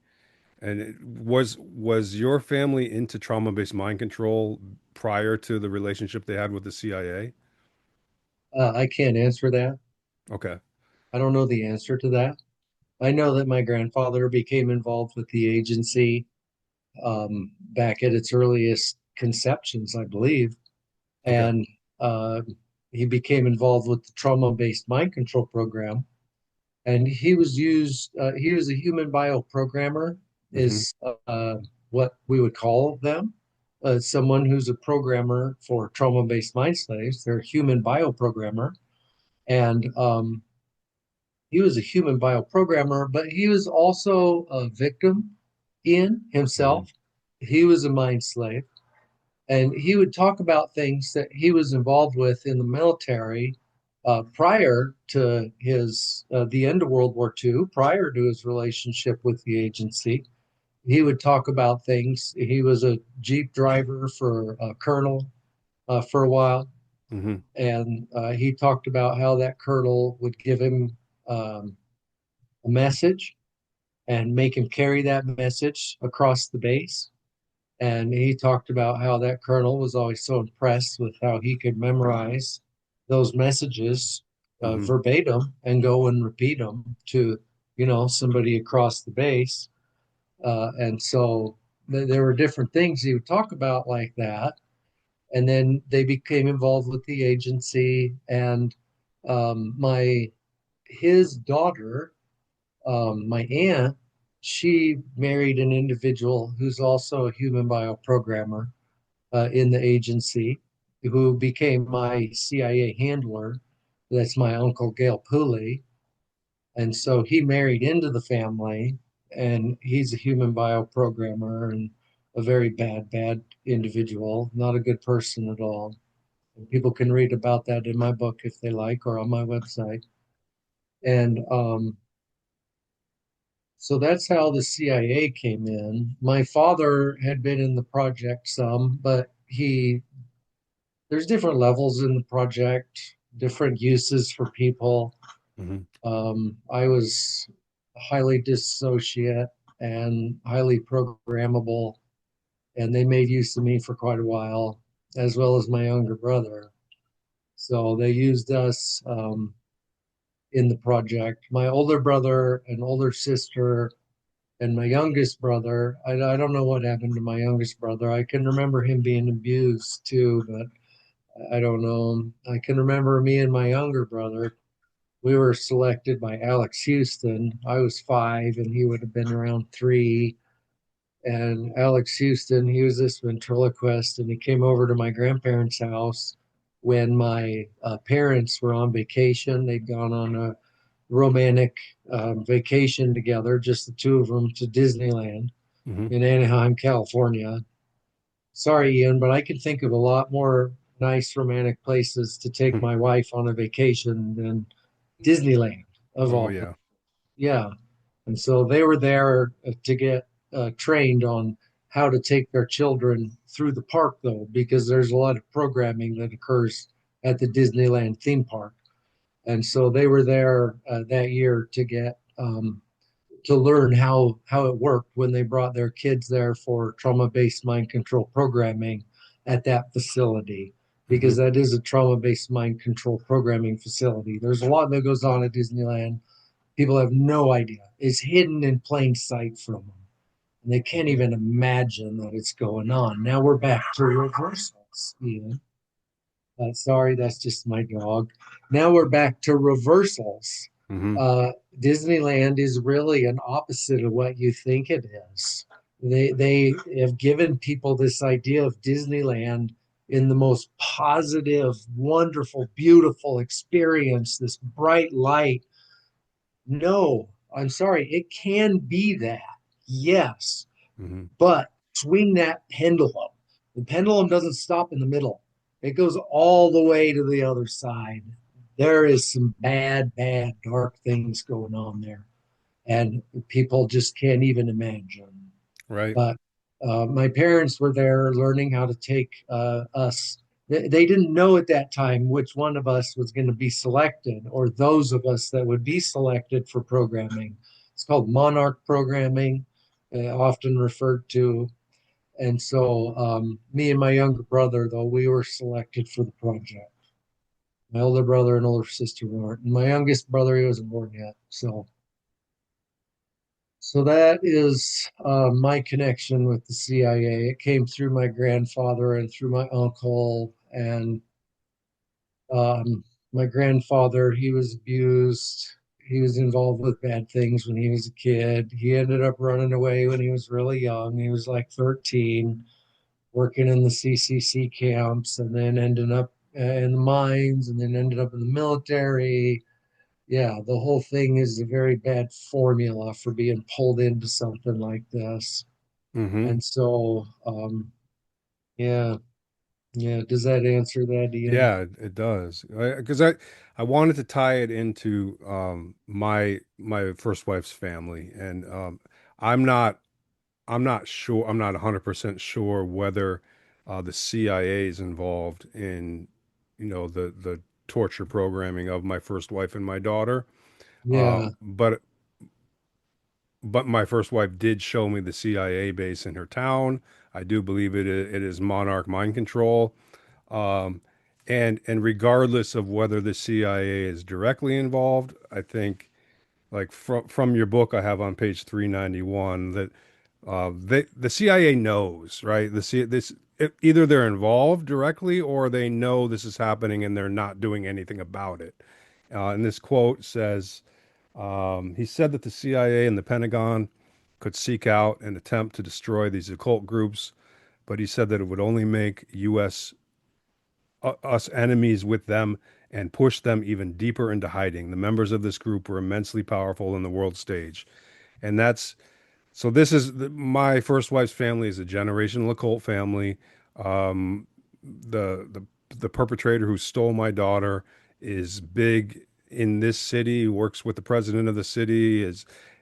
And was your family into trauma-based mind control prior to the relationship they had with the CIA? I can't answer that. Okay. I don't know the answer to that. I know that my grandfather became involved with the agency back at its earliest conceptions, I believe, Okay. and uh, he became involved with the trauma-based mind control program. And he was used. He was a human bioprogrammer, Hmm. is what we would call them. Someone who's a programmer for trauma-based mind studies. They're a human bioprogrammer, and he was a human bioprogrammer, but he was also a victim in Hmm. himself. He was a mind slave, and he would talk about things that he was involved with in the military prior to his the end of World War II, prior to his relationship with the agency. He would talk about things. He was a Jeep driver for a colonel for a while, Hmm. and he talked about how that colonel would give him um, a message and make him carry that message across the base. And he talked about how that colonel was always so impressed with how he could memorize those messages Hmm. verbatim and go and repeat them to, somebody across the base. And so there were different things he would talk about like that. And then they became involved with the agency. And my his daughter, my aunt, she married an individual who's also a human bioprogrammer in the agency, who became my CIA handler. That's my uncle Gail Pooley. And so he married into the family, and he's a human bioprogrammer and a very bad individual, not a good person at all. And people can read about that in my book if they like, or on my website. And so that's how the CIA came in. My father had been in the project some, but there's different levels in the project, different uses for people. Hmm. I was highly dissociate and highly programmable, and they made use of me for quite a while, as well as my younger brother. So they used us in the project. My older brother and older sister and my youngest brother, I don't know what happened to my youngest brother. I can remember him being abused too, but I don't know. I can remember me and my younger brother. We were selected by Alex Houston. I was 5 and he would have been around 3. And Alex Houston, he was this ventriloquist, and he came over to my grandparents' house when my parents were on vacation. They'd gone on a romantic vacation together, just the two of them, to Disneyland Hmm. in Anaheim, California. Sorry, Ian, but I can think of a lot more nice romantic places to take my wife on a vacation than Disneyland, of Oh all places. yeah. Yeah. And so they were there to get trained on how to take their children through the park, though, because there's a lot of programming that occurs at the Disneyland theme park. And so they were there that year to get to learn how it worked when they brought their kids there for trauma-based mind control programming at that facility, Hmm. because that is a trauma-based mind control programming facility. There's a lot that goes on at Disneyland. People have no idea. It's hidden in plain sight from them, and they can't even imagine that it's going on. Now we're back to reversals, Ian. Sorry, that's just my dog. Now we're back to reversals. Hmm. Uh, Disneyland is really an opposite of what you think it is. They have given people this idea of Disneyland in the most positive, wonderful, beautiful experience, this bright light. No, I'm sorry, it can be that. Yes, Hmm. but swing that pendulum. The pendulum doesn't stop in the middle, it goes all the way to the other side. There is some bad, dark things going on there, and people just can't even imagine. Right. But my parents were there learning how to take us. They didn't know at that time which one of us was going to be selected, or those of us that would be selected for programming. It's called monarch programming, often referred to. And so me and my younger brother, though, we were selected for the project. My older brother and older sister weren't. And my youngest brother, he wasn't born yet. So that is my connection with the CIA. It came through my grandfather and through my uncle. And my grandfather, he was abused. He was involved with bad things when he was a kid. He ended up running away when he was really young. He was like 13, working in the CCC camps, and then ended up in the mines, and then ended up in the military. Yeah, the whole thing is a very bad formula for being pulled into something like this. Hmm. And so, yeah, yeah. Does that answer that, Ian? Yeah, it does. Because I wanted to tie it into my first wife's family, and I'm not I'm not sure. I'm not 100% sure whether the CIA is involved in, the torture programming of my first wife and my daughter. Uh, Yeah, but but my first wife did show me the CIA base in her town. I do believe it is monarch mind control. Um, and regardless of whether the CIA is directly involved, I think like from your book I have on page 391 that the CIA knows, right? Either they're involved directly or they know this is happening and they're not doing anything about it. And this quote says, he said that the CIA and the Pentagon could seek out and attempt to destroy these occult groups, but he said that it would only make us enemies with them and push them even deeper into hiding. The members of this group were immensely powerful in the world stage. And that's so this is my first wife's family is a generational occult family. Um, the perpetrator who stole my daughter is big in this city, works with the president of the city,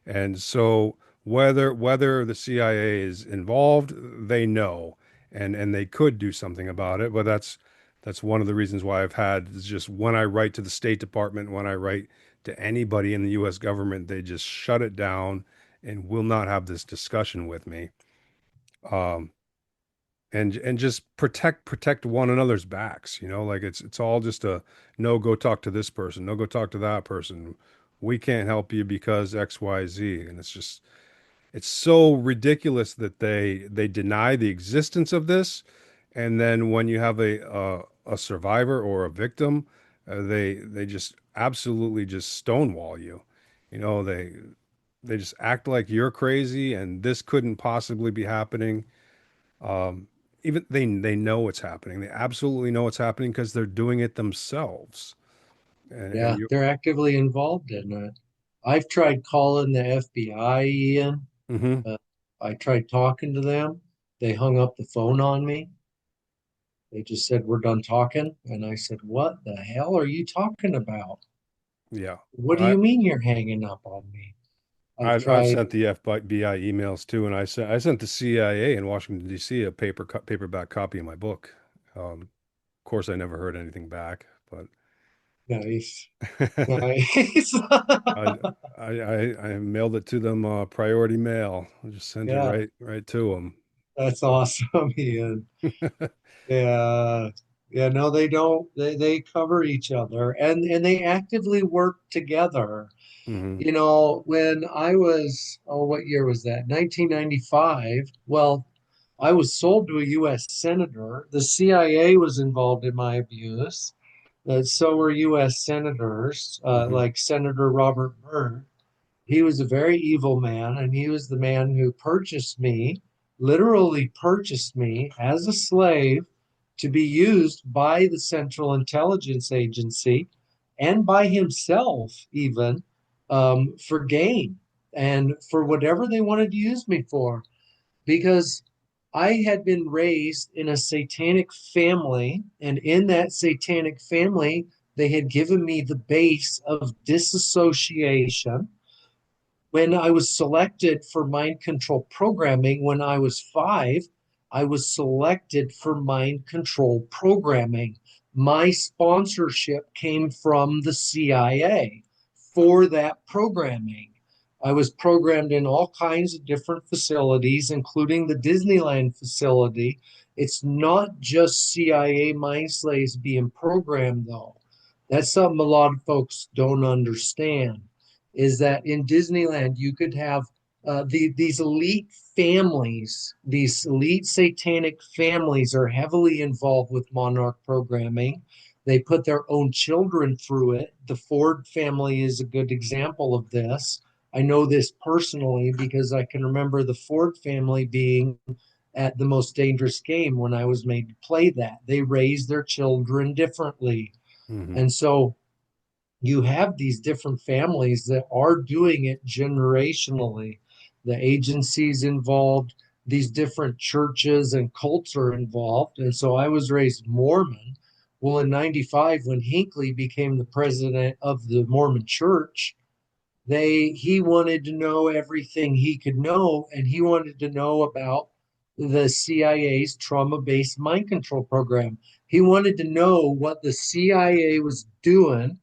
and so whether the CIA is involved, they know, and they could do something about it. But that's one of the reasons why I've had is just when I write to the State Department, when I write to anybody in the U.S. government, they just shut it down and will not have this discussion with me. Um, and just protect one another's backs, like it's all just a no, go talk to this person, no, go talk to that person. We can't help you because XYZ. And it's so ridiculous that they deny the existence of this. And then when you have a survivor or a victim, they just absolutely just stonewall you. You know, they just act like you're crazy and this couldn't possibly be happening. Um, Even they know what's happening. They absolutely know what's happening because they're doing it themselves. And yeah, you, they're actively involved in it. I've tried calling the FBI, Ian. hmm Uh, I tried talking to them. They hung up the phone on me. They just said, "We're done talking." And I said, "What the hell are you talking about? yeah. What do I you mean you're hanging up on me?" I've I've tried, sent the FBI emails too, and I sent the CIA in Washington D.C. a paperback copy of my book. Of course, I never heard anything back, but nice, nice. I, I mailed it to them priority mail. I just sent it Yeah, right to that's awesome, Ian. Yeah. Yeah, no, they don't. They cover each other and they actively work together. them. You know, when I was, oh, what year was that? 1995. Well, I was sold to a US senator. The CIA was involved in my abuse. So were US senators, Hmm. like Senator Robert Byrd. He was a very evil man, and he was the man who purchased me, literally purchased me as a slave to be used by the Central Intelligence Agency and by himself, even for gain and for whatever they wanted to use me for. Because I had been raised in a satanic family, and in that satanic family, they had given me the base of dissociation when I was selected for mind control programming when I was 5, I was selected for mind control programming. My sponsorship came from the CIA for that programming. I was programmed in all kinds of different facilities, including the Disneyland facility. It's not just CIA mind slaves being programmed, though. That's something a lot of folks don't understand is that in Disneyland, you could have these elite families, these elite satanic families are heavily involved with Monarch programming. They put their own children through it. The Ford family is a good example of this. I know this personally because I can remember the Ford family being at the most dangerous game when I was made to play that. They raised their children differently. Hmm. And so you have these different families that are doing it generationally. The agencies involved, these different churches and cults are involved. And so I was raised Mormon. Well, in 95, when Hinckley became the president of the Mormon church, he wanted to know everything he could know, and he wanted to know about the CIA's trauma-based mind control program. He wanted to know what the CIA was doing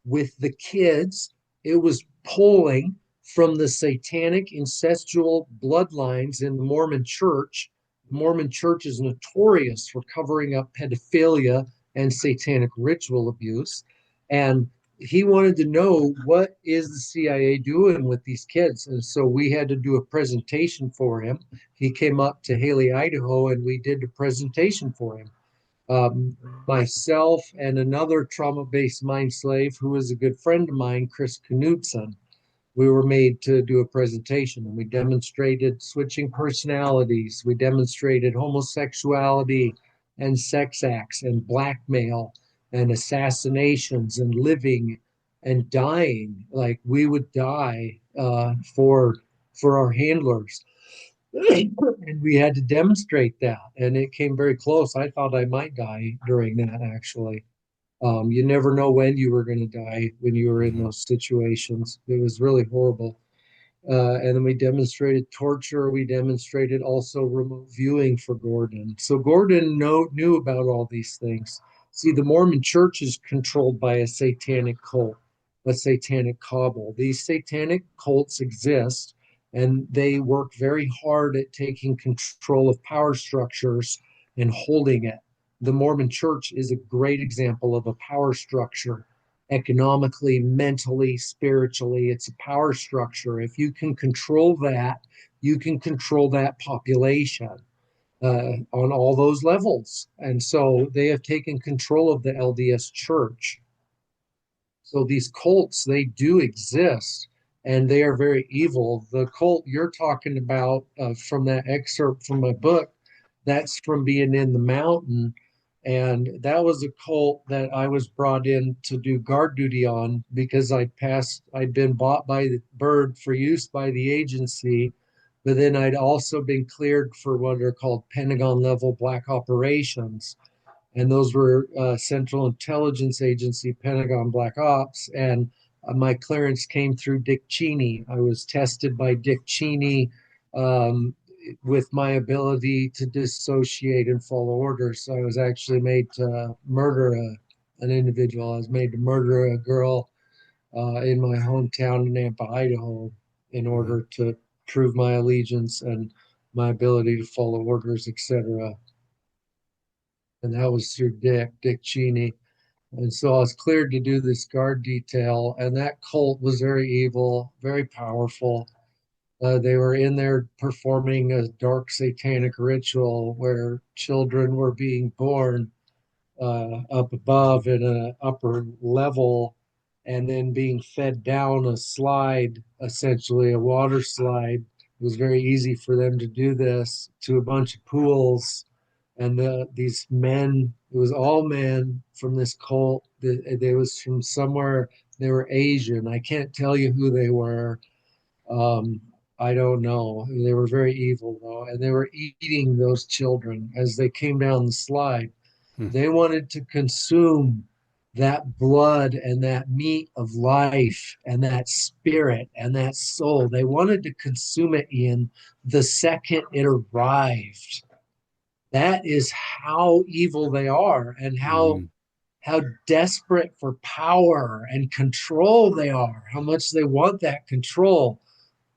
with the kids. It was pulling from the satanic incestual bloodlines in the Mormon church. The Mormon church is notorious for covering up pedophilia and satanic ritual abuse. And he wanted to know, what is the CIA doing with these kids? And so we had to do a presentation for him. He came up to Haley, Idaho, and we did a presentation for him. Myself and another trauma-based mind slave who was a good friend of mine, Chris Knutson, we were made to do a presentation, and we demonstrated switching personalities. We demonstrated homosexuality and sex acts and blackmail and assassinations and living and dying. Like we would die for our handlers. And we had to demonstrate that, and it came very close. I thought I might die during that, actually. You never know when you were going to die when you were in Hmm. those situations. It was really horrible. And then we demonstrated torture. We demonstrated also remote viewing for Gordon. So Gordon knew about all these things. See, the Mormon church is controlled by a satanic cult, a satanic cabal. These satanic cults exist, and they work very hard at taking control of power structures and holding it. The Mormon church is a great example of a power structure economically, mentally, spiritually. It's a power structure. If you can control that, you can control that population on all those levels. And so they have taken control of the LDS church. So these cults, they do exist, and they are very evil. The cult you're talking about from that excerpt from my book, that's from being in the mountain. And that was a cult that I was brought in to do guard duty on because I'd been bought by the bird for use by the agency, but then I'd also been cleared for what are called Pentagon level black operations, and those were Central Intelligence Agency, Pentagon Black Ops, and my clearance came through Dick Cheney. I was tested by Dick Cheney um, with my ability to dissociate and follow orders. So I was actually made to murder an individual. I was made to murder a girl in my hometown in Nampa, Idaho, in Hmm. order to prove my allegiance and my ability to follow orders, etc. And that was through Dick Cheney. And so I was cleared to do this guard detail, and that cult was very evil, very powerful. They were in there performing a dark satanic ritual where children were being born up above in an upper level and then being fed down a slide, essentially a water slide. It was very easy for them to do this to a bunch of pools. And these men, it was all men from this cult. They was from somewhere. They were Asian. I can't tell you who they were. Um, I don't know. They were very evil though, and they were eating those children as they came down the slide. Hmm. They wanted to consume that blood and that meat of life and that spirit and that soul. They wanted to consume it in the second it arrived. That is how evil they are, and Hmm. how desperate for power and control they are, how much they want that control.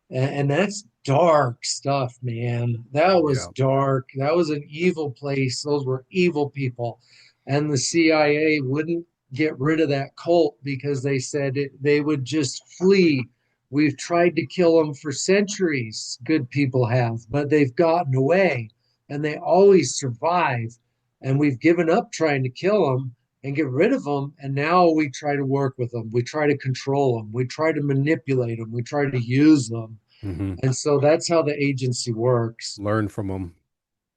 And that's dark stuff, man. That was Yeah. dark. That was an evil place. Those were evil people. And the CIA wouldn't get rid of that cult because they said they would just flee. We've tried to kill them for centuries, good people have, but they've gotten away and they always survive. And we've given up trying to kill them and get rid of them. And now we try to work with them. We try to control them. We try to manipulate them. We try to use them. Hmm. And so that's how the agency works. Learn from them.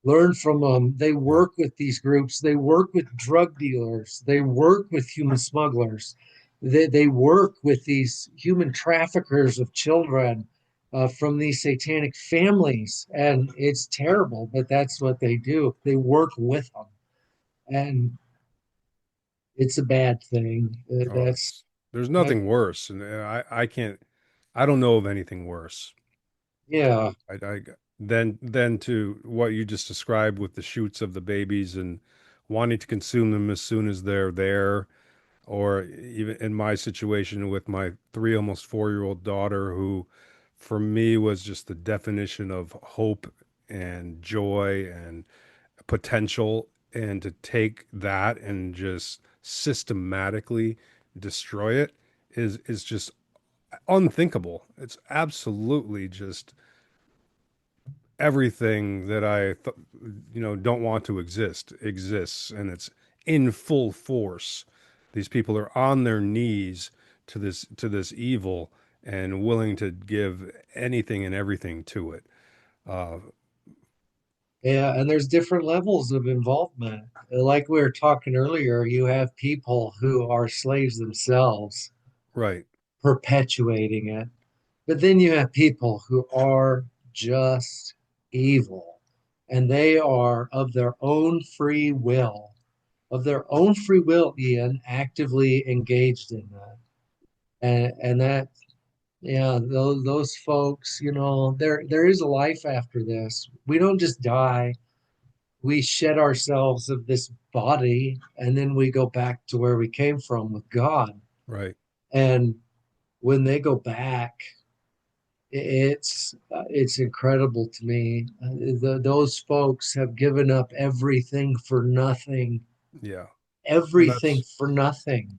Learn from them. They Yeah. work with these groups. They work with drug dealers. They work with human smugglers. They work with these human traffickers of children from these satanic families. And it's terrible, but that's what they do. They work with them. And it's a bad thing. Oh, That's it's there's that, nothing worse, and I can't. I don't know of anything worse. yeah, I than to what you just described with the shoots of the babies and wanting to consume them as soon as they're there, or even in my situation with my three, almost 4-year-old daughter, who for me was just the definition of hope and joy and potential, and to take that and just systematically destroy it is just unthinkable. It's absolutely just everything that don't want to exist exists, and it's in full force. These people are on their knees to this evil and willing to give anything and everything to it. Uh, yeah. And there's different levels of involvement. Like we were talking earlier, you have people who are slaves themselves right, perpetuating it. But then you have people who are just evil and they are of their own free will, Ian, actively engaged in that. And that, yeah, those folks, there is a life after this. We don't just die. We shed ourselves of this body and then we go back to where we came from with God. right. And when they go back, it's incredible to me. Those folks have given up everything for nothing, Yeah. And everything for nothing.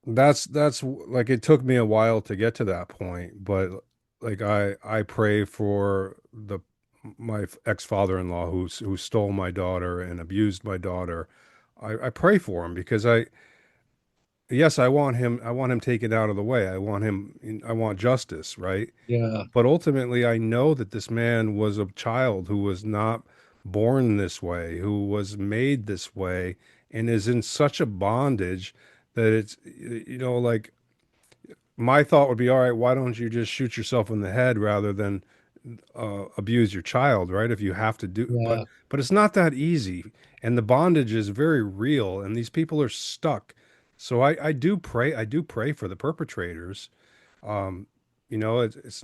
that's like it took me a while to get to that point, but like I pray for the my ex-father-in-law who stole my daughter and abused my daughter. I pray for him because yes, I want him taken out of the way. I want justice, right? Yeah, But ultimately I know that this man was a child who was not born this way, who was made this way, and is in such a bondage that it's like my thought would be, all right, why don't you just shoot yourself in the head rather than abuse your child, right? If you have to do, yeah, but it's not that easy, and the bondage is very real, and these people are stuck. So I do pray for the perpetrators. Um, it's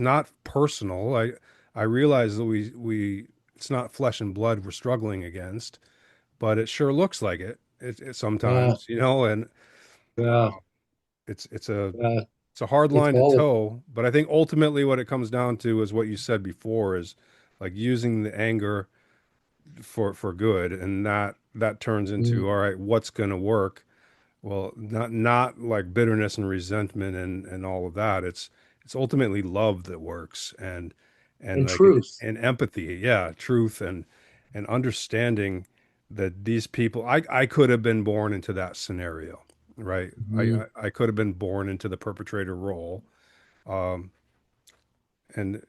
not personal. I realize that we it's not flesh and blood we're struggling against, but it sure looks like it yeah, sometimes, and yeah, uh, it's a yeah. it's a hard It's line to all of toe, but I think ultimately what it comes down to is what you said before, is like using the anger for good, and that turns mm, into, all right, what's going to work? Well, not like bitterness and resentment and all of that. It's ultimately love that works, and and like truth. and empathy, yeah, truth, and understanding that these people, I could have been born into that scenario, right? I Mhm. I, I could have been born into the perpetrator role, um, and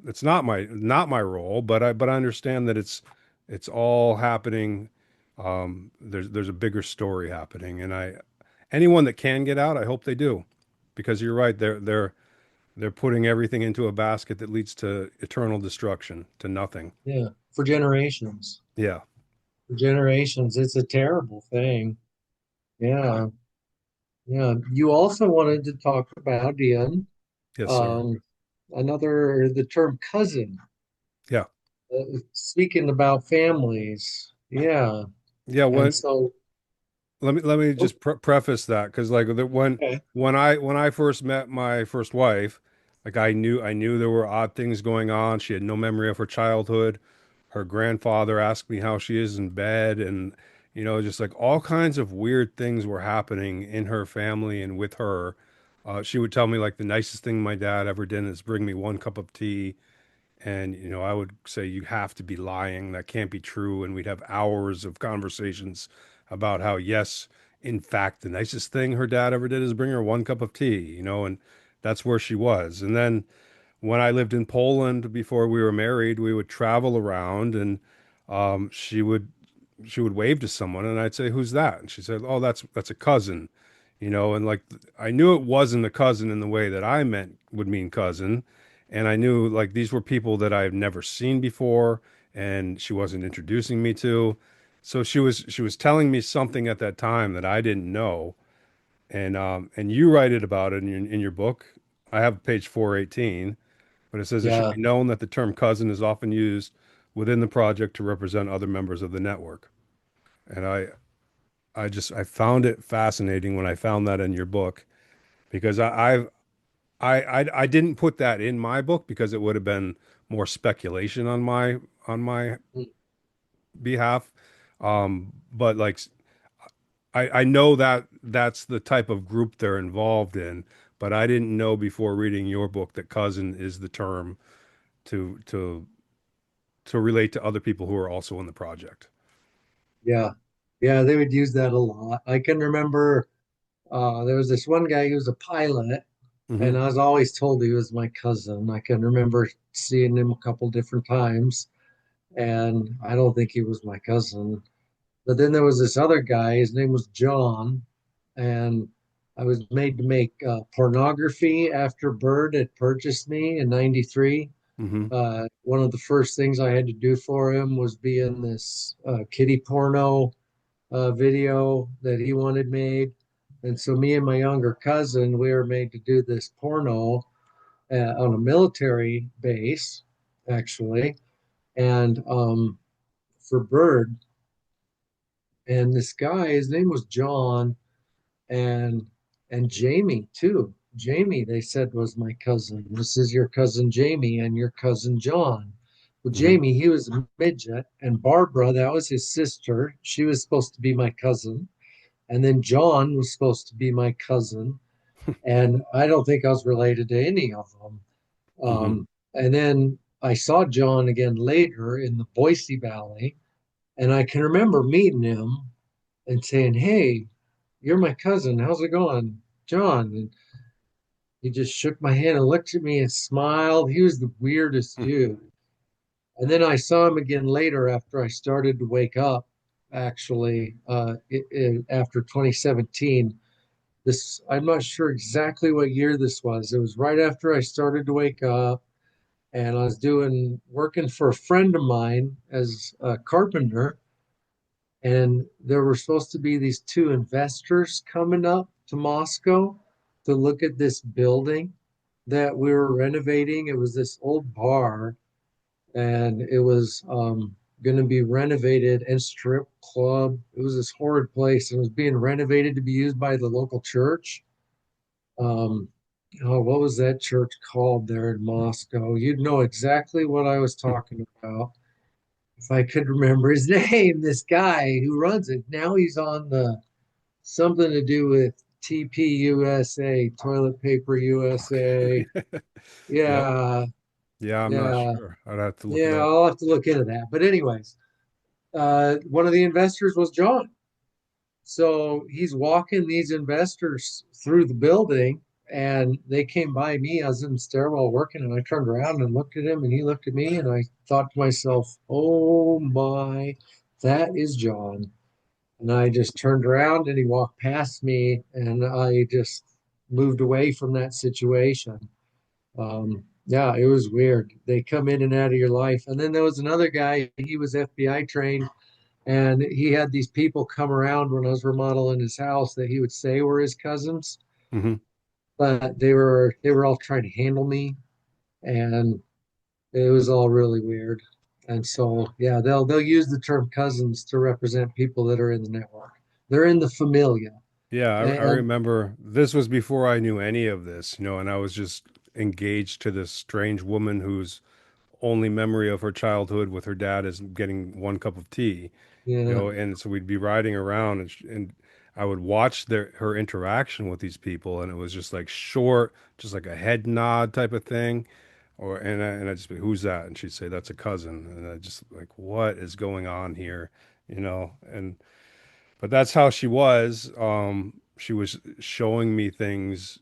it's not my role, but I understand that it's all happening. There's a bigger story happening, and anyone that can get out, I hope they do, because you're right. They're putting everything into a basket that leads to eternal destruction, to nothing. Yeah, for generations. Yeah. For generations. It's a terrible thing. Yeah, yeah. You also wanted to talk about, Ian, Yes, sir. um, the term cousin. Yeah. Speaking about families, yeah. Yeah. And When so, let me oh, just preface that, because like when okay, when I when I first met my first wife, like I knew there were odd things going on. She had no memory of her childhood. Her grandfather asked me how she is in bed, and Just like all kinds of weird things were happening in her family and with her. She would tell me like the nicest thing my dad ever did is bring me one cup of tea. And, I would say, you have to be lying. That can't be true. And we'd have hours of conversations about how, yes, in fact, the nicest thing her dad ever did is bring her one cup of tea, and that's where she was. And then when I lived in Poland before we were married, we would travel around and um, she would she would wave to someone and I'd say, "Who's that?" And she said, "Oh, that's a cousin." And like I knew it wasn't a cousin in the way that I meant would mean cousin. And I knew like these were people that I had never seen before and she wasn't introducing me to. So she was telling me something at that time that I didn't know. And you write it about it in your book. I have page 418, but it says it should Yeah, be known that the term cousin is often used within the project to represent other members of the network. And I found it fascinating when I found that in your book because I didn't put that in my book because it would have been more speculation on my behalf. But like I know that that's the type of group they're involved in, but I didn't know before reading your book that cousin is the term to to to relate to other people who are also in the project. yeah, yeah. They would use that a lot. I can remember there was this one guy who was a pilot, Hmm. and I was always told he was my cousin. I can remember seeing him a couple different times, and I don't think he was my cousin. But then there was this other guy, his name was John, and I was made to make pornography after Bird had purchased me in '93. Hmm. One of the first things I had to do for him was be in this kitty porno video that he wanted made. And so me and my younger cousin, we were made to do this porno on a military base, actually, and for Bird. And this guy, his name was John, and Jamie too. Jamie, they said, was my cousin. This is your cousin Jamie and your cousin John. Well, Hmm. Jamie, he was a midget, and Barbara, that was his sister. She was supposed to be my cousin. And then John was supposed to be my cousin. And I don't think I was related to any of them. Hmm. And then I saw John again later in the Boise Valley. And I can remember meeting him and saying, "Hey, you're my cousin. How's it going, John?" And he just shook my hand and looked at me and smiled. He was the weirdest dude. And then I saw him again later after I started to wake up, actually, after 2017. This, I'm not sure exactly what year this was. It was right after I started to wake up, and I was working for a friend of mine as a carpenter, and there were supposed to be these two investors coming up to Moscow to look at this building that we were renovating. It was this old bar, and it was going to be renovated and strip club. It was this horrid place, and it was being renovated to be used by the local church. Um, oh, what was that church called there in Moscow? You'd know exactly what I was talking about if I could remember his name. This guy who runs it now, he's on the something to do with TP USA, Toilet Paper USA. Okay. Yep. Yeah, Yeah, I'm not yeah, sure. I'd have to look it yeah. up. I'll have to look into that. But anyways, one of the investors was John. So he's walking these investors through the building, and they came by me. I was in the stairwell working, and I turned around and looked at him, and he looked at me, and I thought to myself, "Oh my, that is John." And I just turned around, and he walked past me, and I just moved away from that situation. Yeah, it was weird. They come in and out of your life. And then there was another guy, he was FBI trained, and he had these people come around when I was remodeling his house that he would say were his cousins, Hmm. but they were all trying to handle me, and it was all really weird. And so yeah, they'll use the term cousins to represent people that are in the network. They're in the familia. Yeah, I And remember this was before I knew any of this, and I was just engaged to this strange woman whose only memory of her childhood with her dad is getting one cup of tea. Yeah. And so we'd be riding around and I would watch her interaction with these people, and it was just like short, just like a head nod type of thing. And I'd just be, who's that? And she'd say, that's a cousin. And I just like, what is going on here? And but that's how she was. She was showing me things,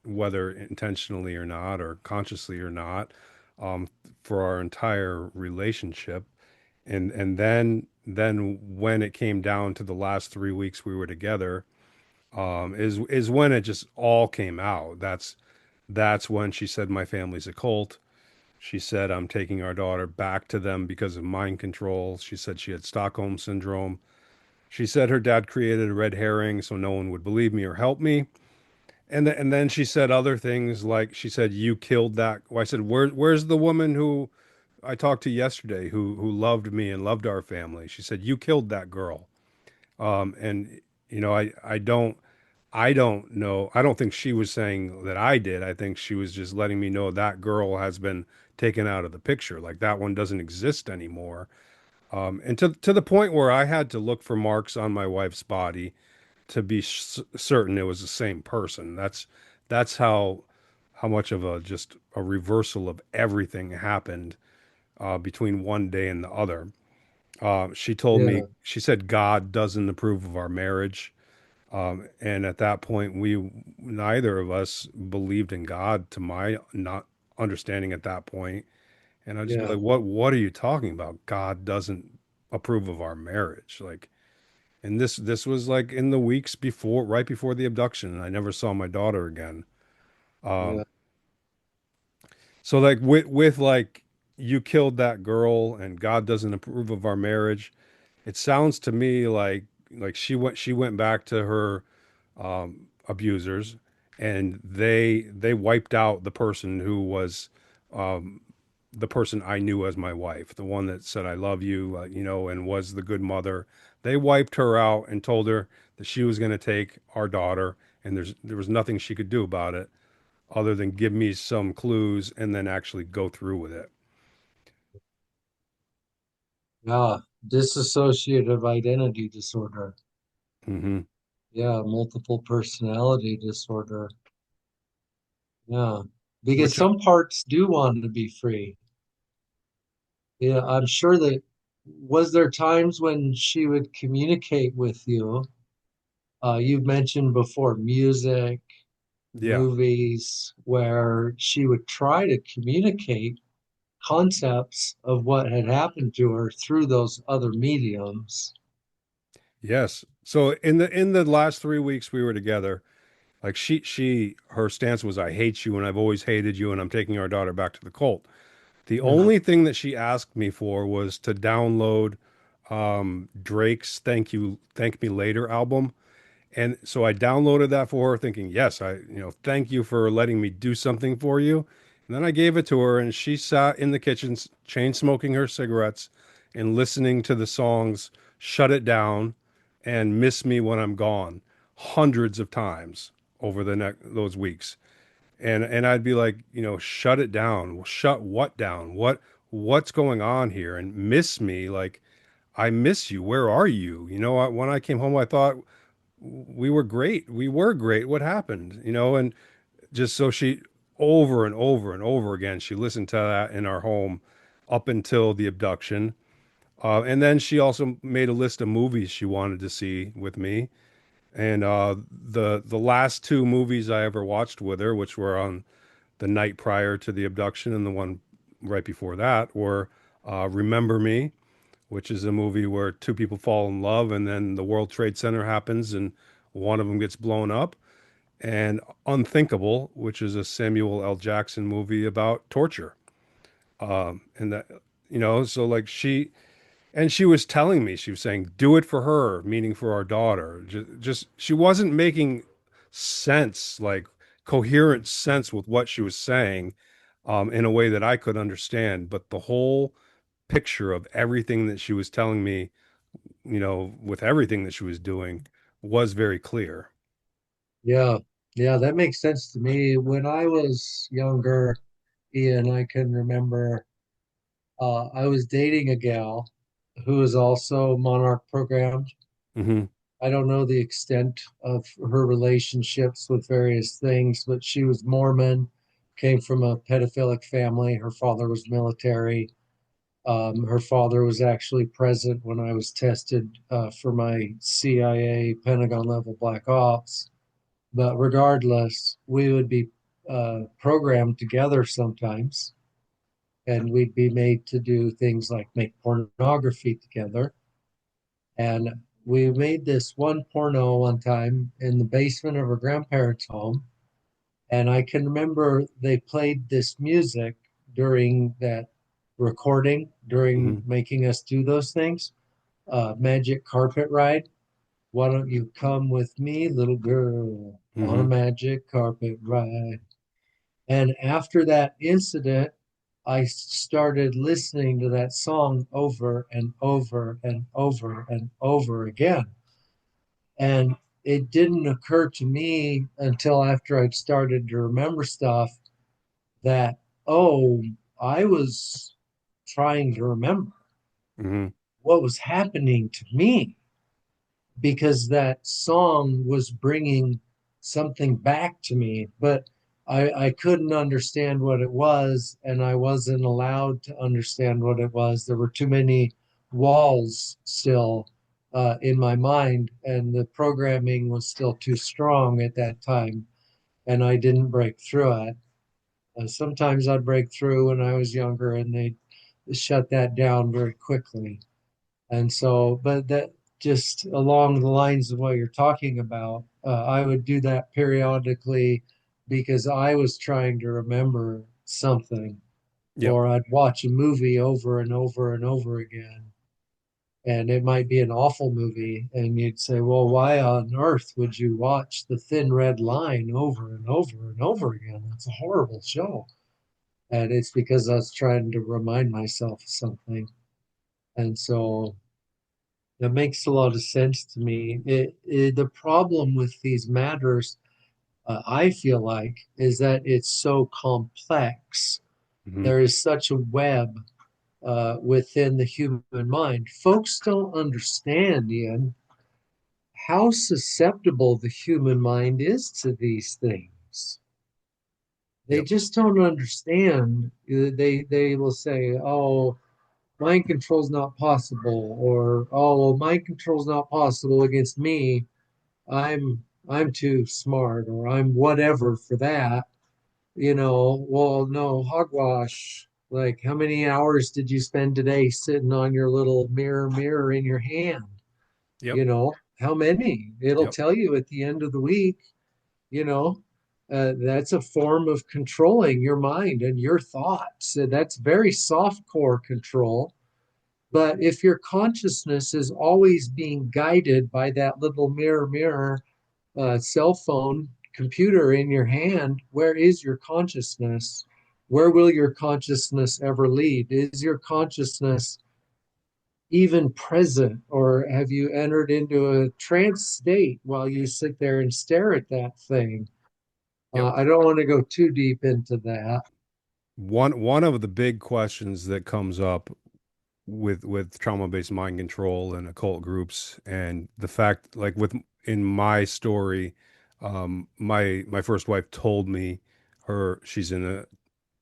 whether intentionally or not, or consciously or not, um, for our entire relationship. And then when it came down to the last 3 weeks we were together, is when it just all came out. That's when she said my family's a cult. She said I'm taking our daughter back to them because of mind control. She said she had Stockholm syndrome. She said her dad created a red herring so no one would believe me or help me. And then she said other things, like she said, you killed that. Well, I said, where's the woman who I talked to yesterday who loved me and loved our family? She said, you killed that girl. And I don't know. I don't think she was saying that I did. I think she was just letting me know that girl has been taken out of the picture. Like that one doesn't exist anymore. And to the point where I had to look for marks on my wife's body to be certain it was the same person. That's how much of a just a reversal of everything happened between one day and the other. She told me, Yeah. she said God doesn't approve of our marriage. And at that point, neither of us believed in God, to my not understanding at that point. And I'd just be Yeah. like, what are you talking about? God doesn't approve of our marriage. Like, and this was like in the weeks before, right before the abduction, and I never saw my daughter again. Yeah. Um, so like with like you killed that girl and God doesn't approve of our marriage. It sounds to me like she went back to her abusers, and they wiped out the person who was um, the person I knew as my wife, the one that said I love you, and was the good mother. They wiped her out and told her that she was going to take our daughter, and there was nothing she could do about it other than give me some clues and then actually go through with it. Yeah. Dissociative identity disorder. Hmm. Yeah. Multiple personality disorder. Yeah. Because Which, some parts do want to be free. Yeah. I'm sure that was there times when she would communicate with you? You've mentioned before music, yeah, movies, where she would try to communicate concepts of what had happened to her through those other mediums. yes. So in the last 3 weeks we were together, like her stance was, I hate you and I've always hated you and I'm taking our daughter back to the cult. The Yeah. only thing that she asked me for was to download Drake's Thank Me Later album. And so I downloaded that for her thinking, yes, thank you for letting me do something for you. And then I gave it to her and she sat in the kitchen, chain smoking her cigarettes and listening to the songs Shut It Down and Miss Me When I'm Gone hundreds of times over those weeks. And I'd be like, shut it down. Well, shut what down? What's going on here? And miss me, like, I miss you. Where are you? When I came home, I thought we were great. We were great. What happened? And just so she over and over and over again, she listened to that in our home up until the abduction. And then she also made a list of movies she wanted to see with me. And the last two movies I ever watched with her, which were on the night prior to the abduction and the one right before that, were Remember Me, which is a movie where two people fall in love and then the World Trade Center happens and one of them gets blown up, and Unthinkable, which is a Samuel L. Jackson movie about torture. And that, so like she was telling me, she was saying, do it for her, meaning for our daughter. Just she wasn't making sense, like coherent sense with what she was saying, in a way that I could understand. But the whole picture of everything that she was telling me, with everything that she was doing, was very clear. Yeah. Yeah, that makes sense to me. When I was younger, Ian, I can remember I was dating a gal, who is also Monarch programmed. Hmm. I don't know the extent of her relationships with various things, but she was Mormon, came from a pedophilic family. Her father was military. Her father was actually present when I was tested for my CIA Pentagon level black ops. But regardless, we would be programmed together sometimes, and we'd be made to do things like make pornography together. And we made this one porno one time in the basement of her grandparents' home. And I can remember they played this music during that recording, during Hmm. making us do those things. Magic Carpet Ride. Why don't you come with me, little girl, on a Hmm. magic carpet ride? And after that incident, I started listening to that song over and over and over and over again. And it didn't occur to me until after I'd started to remember stuff that, oh, I was trying to remember Hmm. what was happening to me because that song was bringing something back to me, but I couldn't understand what it was, and I wasn't allowed to understand what it was. There were too many walls still in my mind, and the programming was still too strong at that time, and I didn't break through it. Sometimes I'd break through when I was younger, and they shut that down very quickly. And so, but that just along the lines of what you're talking about, I would do that periodically because I was trying to remember something, Yep. or I'd watch a movie over and over and over again. And it might be an awful movie, and you'd say, well, why on earth would you watch The Thin Red Line over and over and over again? That's a horrible show. And it's because I was trying to remind myself of something. And so that makes a lot of sense to me. The problem with these matters, I feel like, is that it's so complex. Hmm. There is such a web within the human mind. Folks don't understand, Ian, how susceptible the human mind is to these things. They Yep. just don't understand. They will say, "Oh, mind control is not possible," or "Oh, well, mind control is not possible against me. I'm too smart or I'm whatever for that." Well, no, hogwash. Like, how many hours did you spend today sitting on your little mirror in your hand? Yep. How many? It'll Yep. tell you at the end of the week, you know. That's a form of controlling your mind and your thoughts. That's very soft core control. But if your consciousness is always being guided by that little mirror cell phone computer in your hand, where is your consciousness? Where will your consciousness ever lead? Is your consciousness even present, or have you entered into a trance state while you sit there and stare at that thing? Yep. I don't want to go too deep into that. One of the big questions that comes up with trauma-based mind control and occult groups, and the fact, like with in my story, my first wife told me she's in a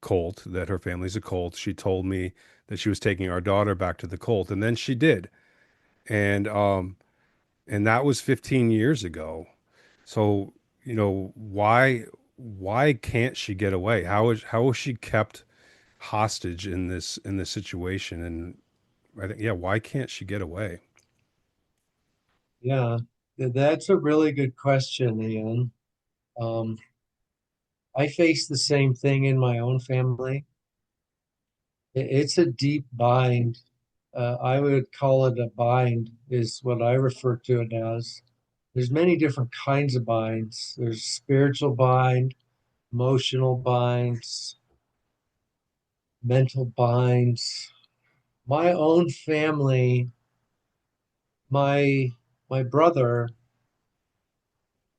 cult, that her family's a cult. She told me that she was taking our daughter back to the cult, and then she did. And and that was 15 years ago. So, why can't she get away? How is she kept hostage in this situation? And I think, yeah, why can't she get away? Yeah, that's a really good question, Ian. Um, I face the same thing in my own family. It's a deep bind. I would call it a bind, is what I refer to it as. There's many different kinds of binds. There's spiritual bind, emotional binds, mental binds. My own family, my my brother,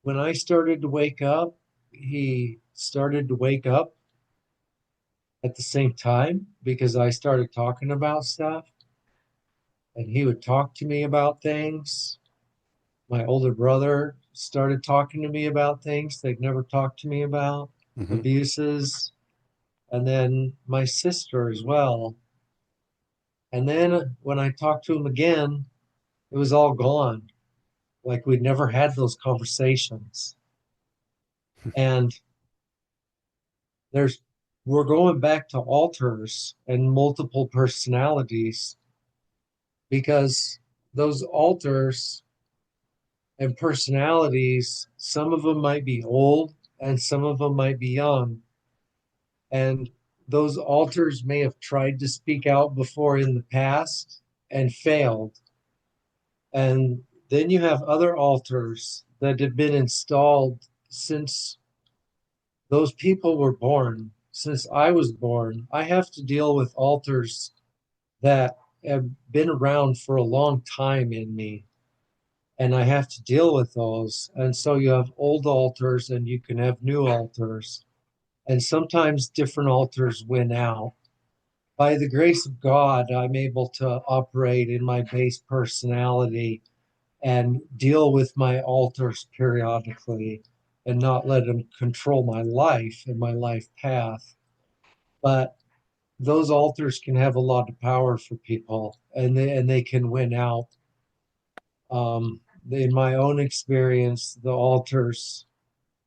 when I started to wake up, he started to wake up at the same time because I started talking about stuff. and he would talk to me about things. My older brother started talking to me about things they'd never talked to me about, Hmm. abuses, and then my sister as well. And then when I talked to him again, it was all gone. Like we'd never had those conversations. And there's we're going back to alters and multiple personalities because those alters and personalities, some of them might be old and some of them might be young. And those alters may have tried to speak out before in the past and failed. And then you have other alters that have been installed since those people were born, since I was born. I have to deal with alters that have been around for a long time in me, and I have to deal with those. And so you have old alters and you can have new alters, and sometimes different alters win out. By the grace of God, I'm able to operate in my base personality and deal with my alters periodically and not let them control my life and my life path. But those alters can have a lot of power for people, and they can win out. In my own experience, the alters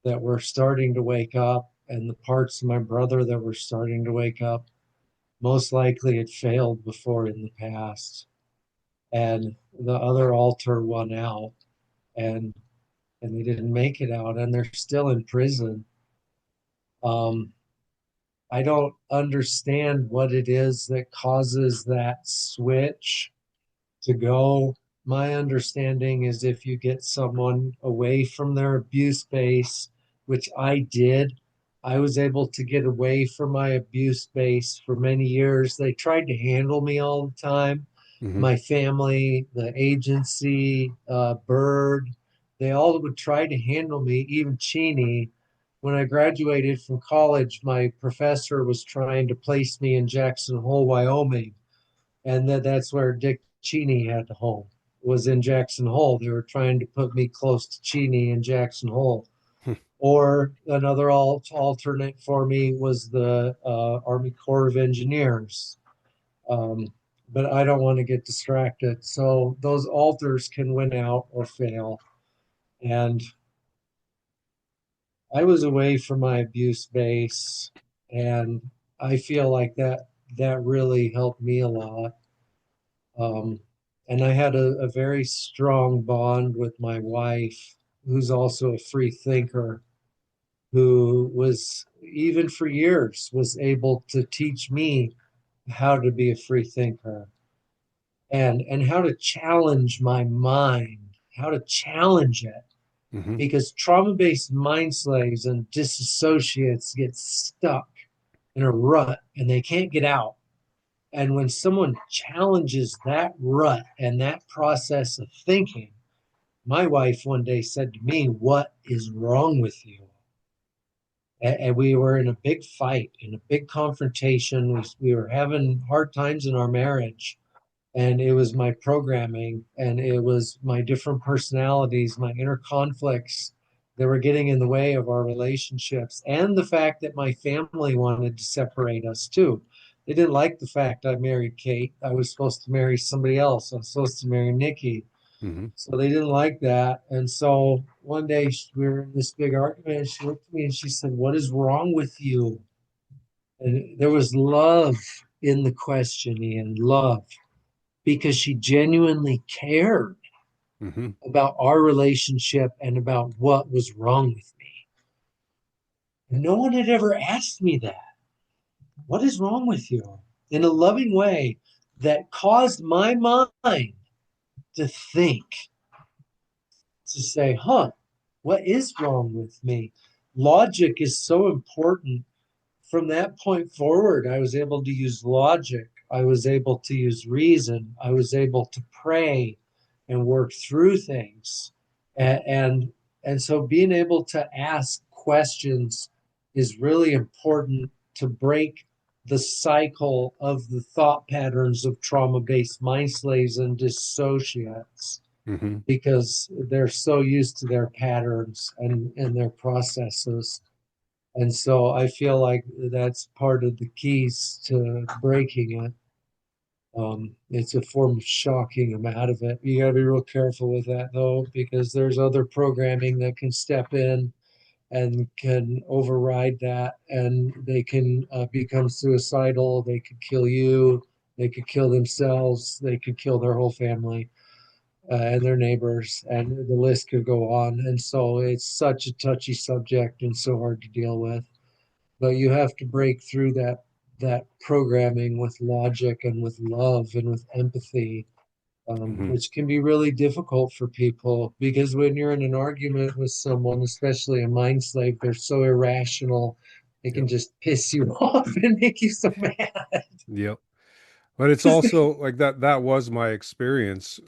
that were starting to wake up and the parts of my brother that were starting to wake up, most likely it failed before in the past, and the other alter won out, and they didn't make it out, and they're still in prison. Um, I don't understand what it is that causes that switch to go. My understanding is if you get someone away from their abuse base, which I did, I was able to get away from my abuse base for many years. They tried to handle me all the time. Hmm. My family, the agency, Bird, they all would try to handle me, even Cheney. When I graduated from college, my professor was trying to place me in Jackson Hole, Wyoming, and that's where Dick Cheney had a home, was in Jackson Hole. They were trying to put me close to Cheney in Jackson Hole. Or another alternate for me was the Army Corps of Engineers. Um, but I don't want to get distracted. So those alters can win out or fail. And I was away from my abuse base, and I feel like that really helped me a lot. Um, and I had a very strong bond with my wife, who's also a free thinker, who was, even for years, was able to teach me how to be a free thinker and how to challenge my mind, how to challenge it. Hmm. Because trauma-based mind slaves and disassociates get stuck in a rut and they can't get out. And when someone challenges that rut and that process of thinking, my wife one day said to me, "What is wrong with you?" And we were in a big fight, in a big confrontation. We were having hard times in our marriage. And it was my programming and it was my different personalities, my inner conflicts that were getting in the way of our relationships, and the fact that my family wanted to separate us too. They didn't like the fact I married Kate. I was supposed to marry somebody else. I was supposed to marry Nikki. Hmm. So they didn't like that. And so one day we were in this big argument, and she looked at me and she said, "What is wrong with you?" And there was love in the question, Ian, love, because she genuinely cared Hmm. about our relationship and about what was wrong with me. And no one had ever asked me that. What is wrong with you? In a loving way that caused my mind to think, to say, what is wrong with me? Logic is so important. From that point forward, I was able to use logic. I was able to use reason. I was able to pray and work through things. And, and so being able to ask questions is really important to break. the cycle of the thought patterns of trauma-based mind slaves and dissociates Hmm. because they're so used to their patterns and their processes. And so I feel like that's part of the keys to breaking it. It's a form of shocking them out of it. You got to be real careful with that, though, because there's other programming that can step in and can override that, and they can become suicidal. They could kill you. They could kill themselves. They could kill their whole family and their neighbors, and the list could go on. And so it's such a touchy subject and so hard to deal with. But you have to break through that programming with logic and with love and with empathy, Hmm. which can be really difficult for people because when you're in an argument with someone, especially a mind slave, they're so irrational. It can Yep. just piss you off and make you so mad. Yep. But it's also like that. That was my experience.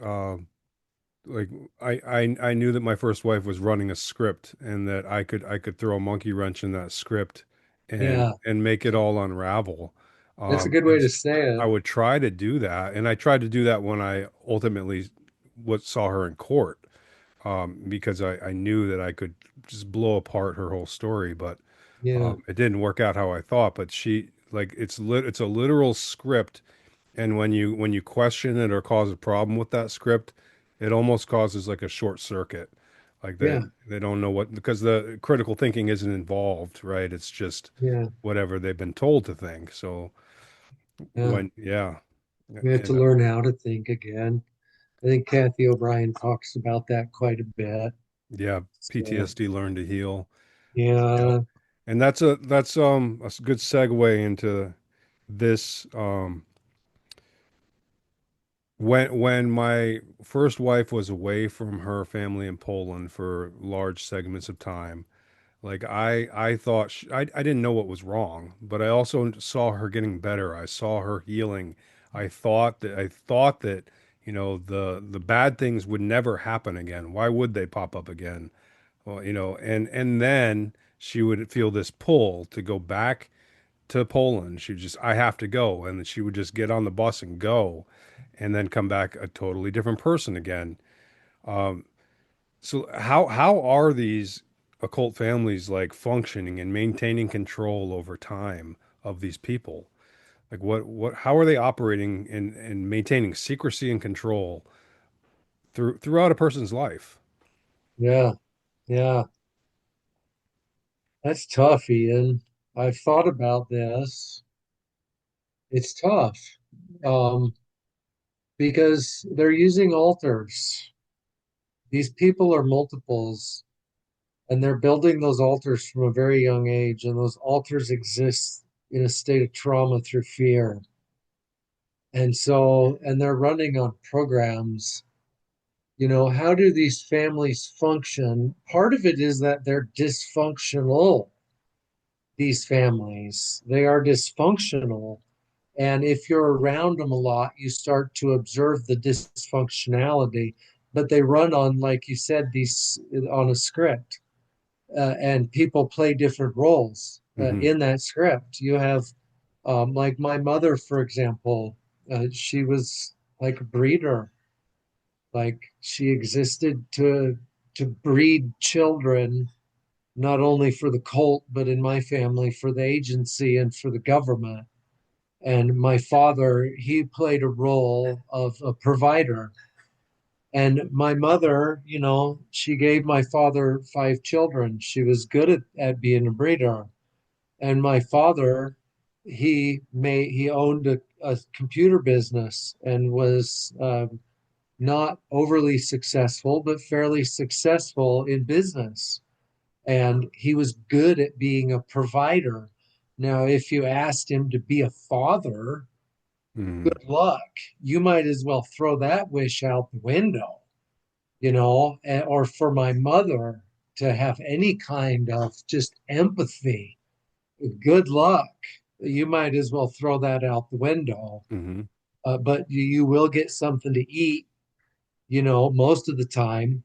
Like I knew that my first wife was running a script, and that I could throw a monkey wrench in that script, Yeah, and make it all unravel. that's a good way And to say I it. would try to do that, and I tried to do that when I ultimately saw her in court, because I knew that I could just blow apart her whole story, but Yeah, it didn't work out how I thought. But she like it's a literal script, and when you question it or cause a problem with that script, it almost causes like a short circuit. Like yeah, they don't know what, because the critical thinking isn't involved, right? It's just yeah, whatever they've been told to think. So yeah. yeah, We have to and learn how to think again. I think Kathy O'Brien talks about that quite a bit. yeah, So, PTSD learn to heal. Yep. yeah, And that's a good segue into this. When my first wife was away from her family in Poland for large segments of time, like I thought I didn't know what was wrong, but I also saw her getting better. I saw her healing. I thought that the bad things would never happen again. Why would they pop up again? Well, and then she would feel this pull to go back to Poland. I have to go. And then she would just get on the bus and go, and then come back a totally different person again. So how are these occult families like functioning and maintaining control over time of these people? Like how are they operating and maintaining secrecy and control throughout a person's life? yeah, yeah. That's tough, Ian. I've thought about this. It's tough um, because they're using altars. These people are multiples, and they're building those altars from a very young age, and those altars exist in a state of trauma through fear. And they're running on programs. How do these families function? Part of it is that they're dysfunctional, these families. They are dysfunctional. And if you're around them a lot, you start to observe the dysfunctionality. But they run on, like you said, these on a script, and people play different roles Hmm. in that script. You have, like my mother, for example, she was like a breeder. Like she existed to breed children, not only for the cult, but in my family for the agency and for the government. And my father, he played a role of a provider. And my mother, she gave my father 5 children. She was good at being a breeder. And my father, he owned a computer business and was not overly successful, but fairly successful in business. And he was good at being a provider. Now, if you asked him to be a father, Hmm. good luck. You might as well throw that wish out the window, or for my mother to have any kind of just empathy. Good luck. You might as well throw that out the window. Hmm. But you will get something to eat, most of the time.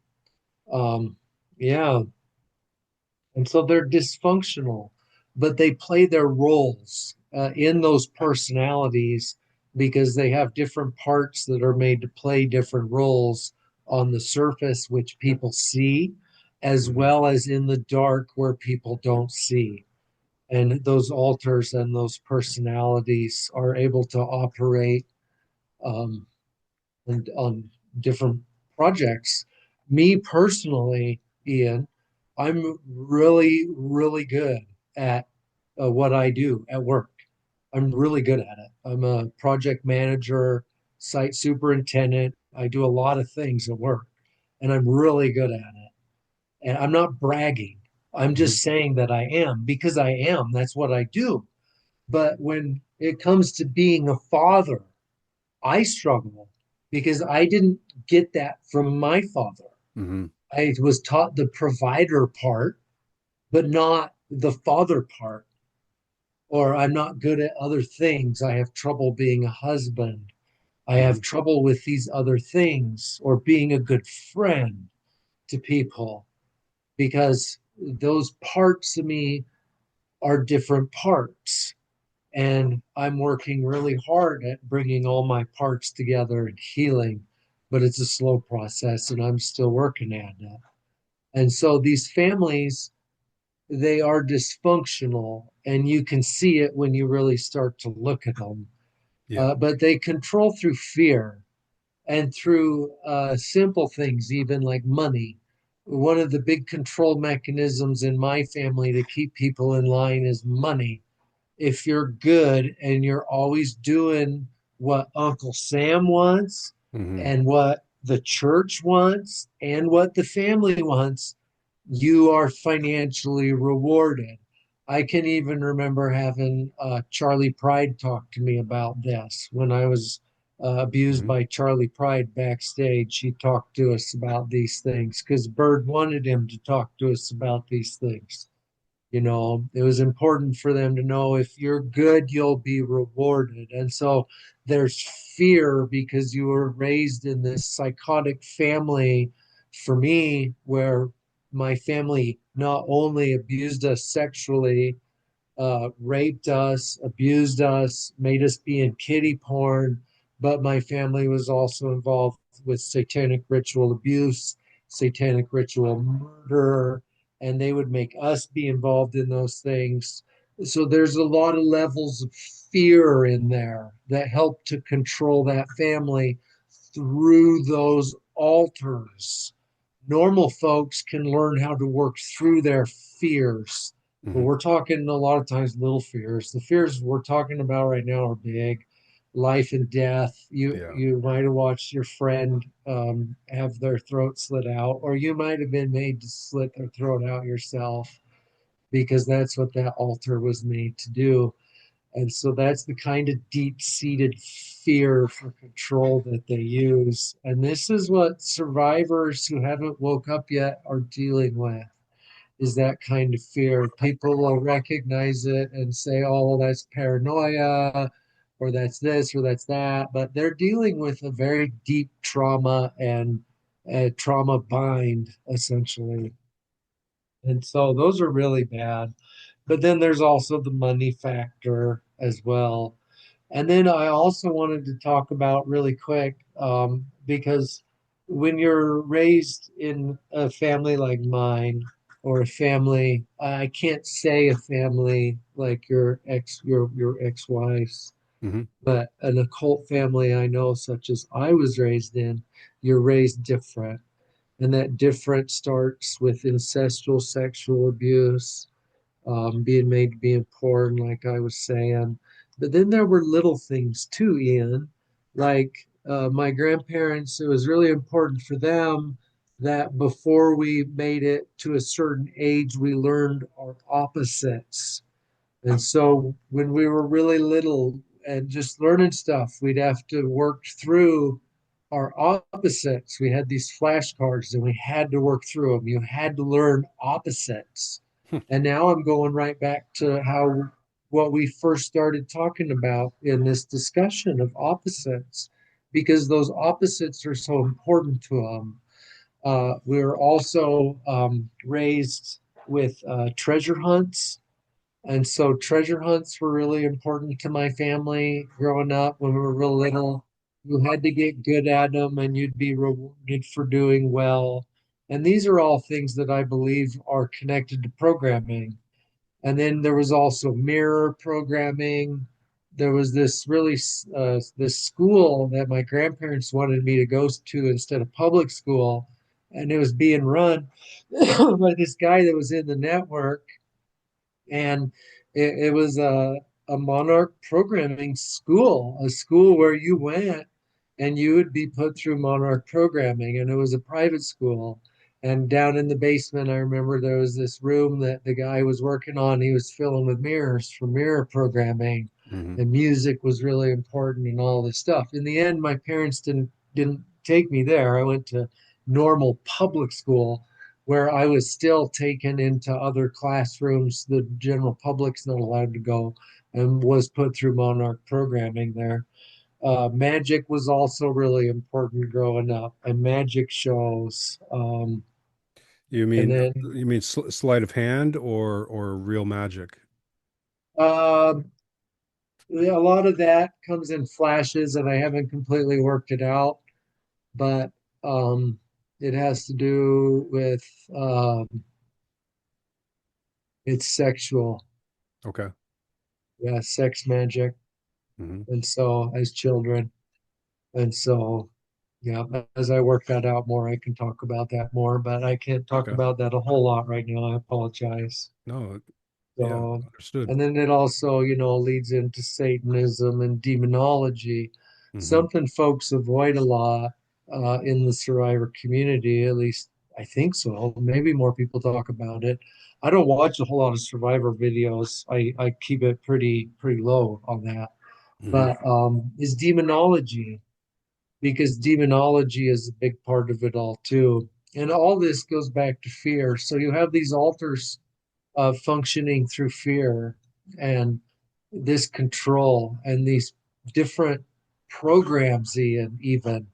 Um, yeah. And so they're dysfunctional. but they play their roles in those personalities because they have different parts that are made to play different roles on the surface, which people see, as Hmm. well as in the dark where people don't see. And those alters and those personalities are able to operate um, and on different projects. Me personally, Ian, I'm really, really good at what I do at work. I'm really good at it. I'm a project manager, site superintendent. I do a lot of things at work, and I'm really good at it. And I'm not bragging. I'm Hmm. just saying that I am because I am. That's what I do. But when it comes to being a father, I struggle because I didn't get that from my father. Hmm. I was taught the provider part, but not the father part. Or I'm not good at other things. I have trouble being a husband. I have Hmm. trouble with these other things, or being a good friend to people, because those parts of me are different parts. And I'm working really hard at bringing all my parts together and healing, but it's a slow process and I'm still working at it. And so these families, they are dysfunctional, and you can see it when you really start to look at them. Yeah. But they control through fear and through simple things, even like money. One of the big control mechanisms in my family to keep people in line is money. If you're good and you're always doing what Uncle Sam wants Hmm. and what the church wants and what the family wants, you are financially rewarded. I can even remember having Charlie Pride talk to me about this when I was abused Hmm. by Charlie Pride backstage. He talked to us about these things because Bird wanted him to talk to us about these things. It was important for them to know if you're good, you'll be rewarded. And so there's fear because you were raised in this psychotic family. For me, where my family not only abused us sexually, raped us, abused us, made us be in kiddie porn. But my family was also involved with satanic ritual abuse, satanic ritual murder, and they would make us be involved in those things. So there's a lot of levels of fear in there that help to control that family through those altars. Normal folks can learn how to work through their fears, but Hmm. we're talking a lot of times little fears. The fears we're talking about right now are big, life and death. You Yeah. you might have watched your friend have their throat slit out, or you might have been made to slit their throat out yourself, because that's what that altar was made to do. And so that's the kind of deep seated fear for control that they use. And this is what survivors who haven't woke up yet are dealing with, is that kind of fear. People will recognize it and say, oh, that's paranoia, or that's this, or that's that. But they're dealing with a very deep trauma and a trauma bind, essentially. And so those are really bad. But then there's also the money factor as well. And then I also wanted to talk about really quick, because when you're raised in a family like mine, or a family, I can't say a family like your ex-wife's, Hmm. but an occult family I know, such as I was raised in, you're raised different. And that difference starts with incestual sexual abuse, being made to be in porn, like I was saying. But then there were little things too, Ian. Like my grandparents, it was really important for them that before we made it to a certain age, we learned our opposites. And so when we were really little and just learning stuff, we'd have to work through our opposites. We had these flashcards and we had to work through them. You had to learn opposites. And now I'm going right back to how what we first started talking about in this discussion of opposites, because those opposites are so important to them. We were also raised with treasure hunts, And so treasure hunts were really important to my family growing up when we were real little. You had to get good at them and you'd be rewarded for doing well. And these are all things that I believe are connected to programming. And then there was also mirror programming. There was this school that my grandparents wanted me to go to instead of public school, and it was being run by this guy that was in the network, and it was a monarch programming school, a school where you went and you would be put through monarch programming, and it was a private school. And down in the basement, I remember there was this room that the guy was working on. He was filling with mirrors for mirror programming, Hmm. and music was really important and all this stuff. In the end, my parents didn't take me there. I went to normal public school where I was still taken into other classrooms the general public's not allowed to go, and was put through monarch programming there. Magic was also really important growing up, and magic shows. You And mean then sleight of hand or real magic? uh, a lot of that comes in flashes, and I haven't completely worked it out, but um, it has to do with it's sexual, Okay. yeah, sex magic. Hmm. And so as children, and so yeah, as I work that out more, I can talk about that more, but I can't talk Okay. about that a whole lot right now. I apologize. No, yeah, So, understood. and then it also, leads into Satanism and demonology, Hmm. something folks avoid a lot in the survivor community, at least I think so. Maybe more people talk about it. I don't watch a whole lot of survivor videos. I keep it pretty low on that. Hmm. But is demonology, because demonology is a big part of it all too. And all this goes back to fear. So you have these altars functioning through fear and this control and these different programs, even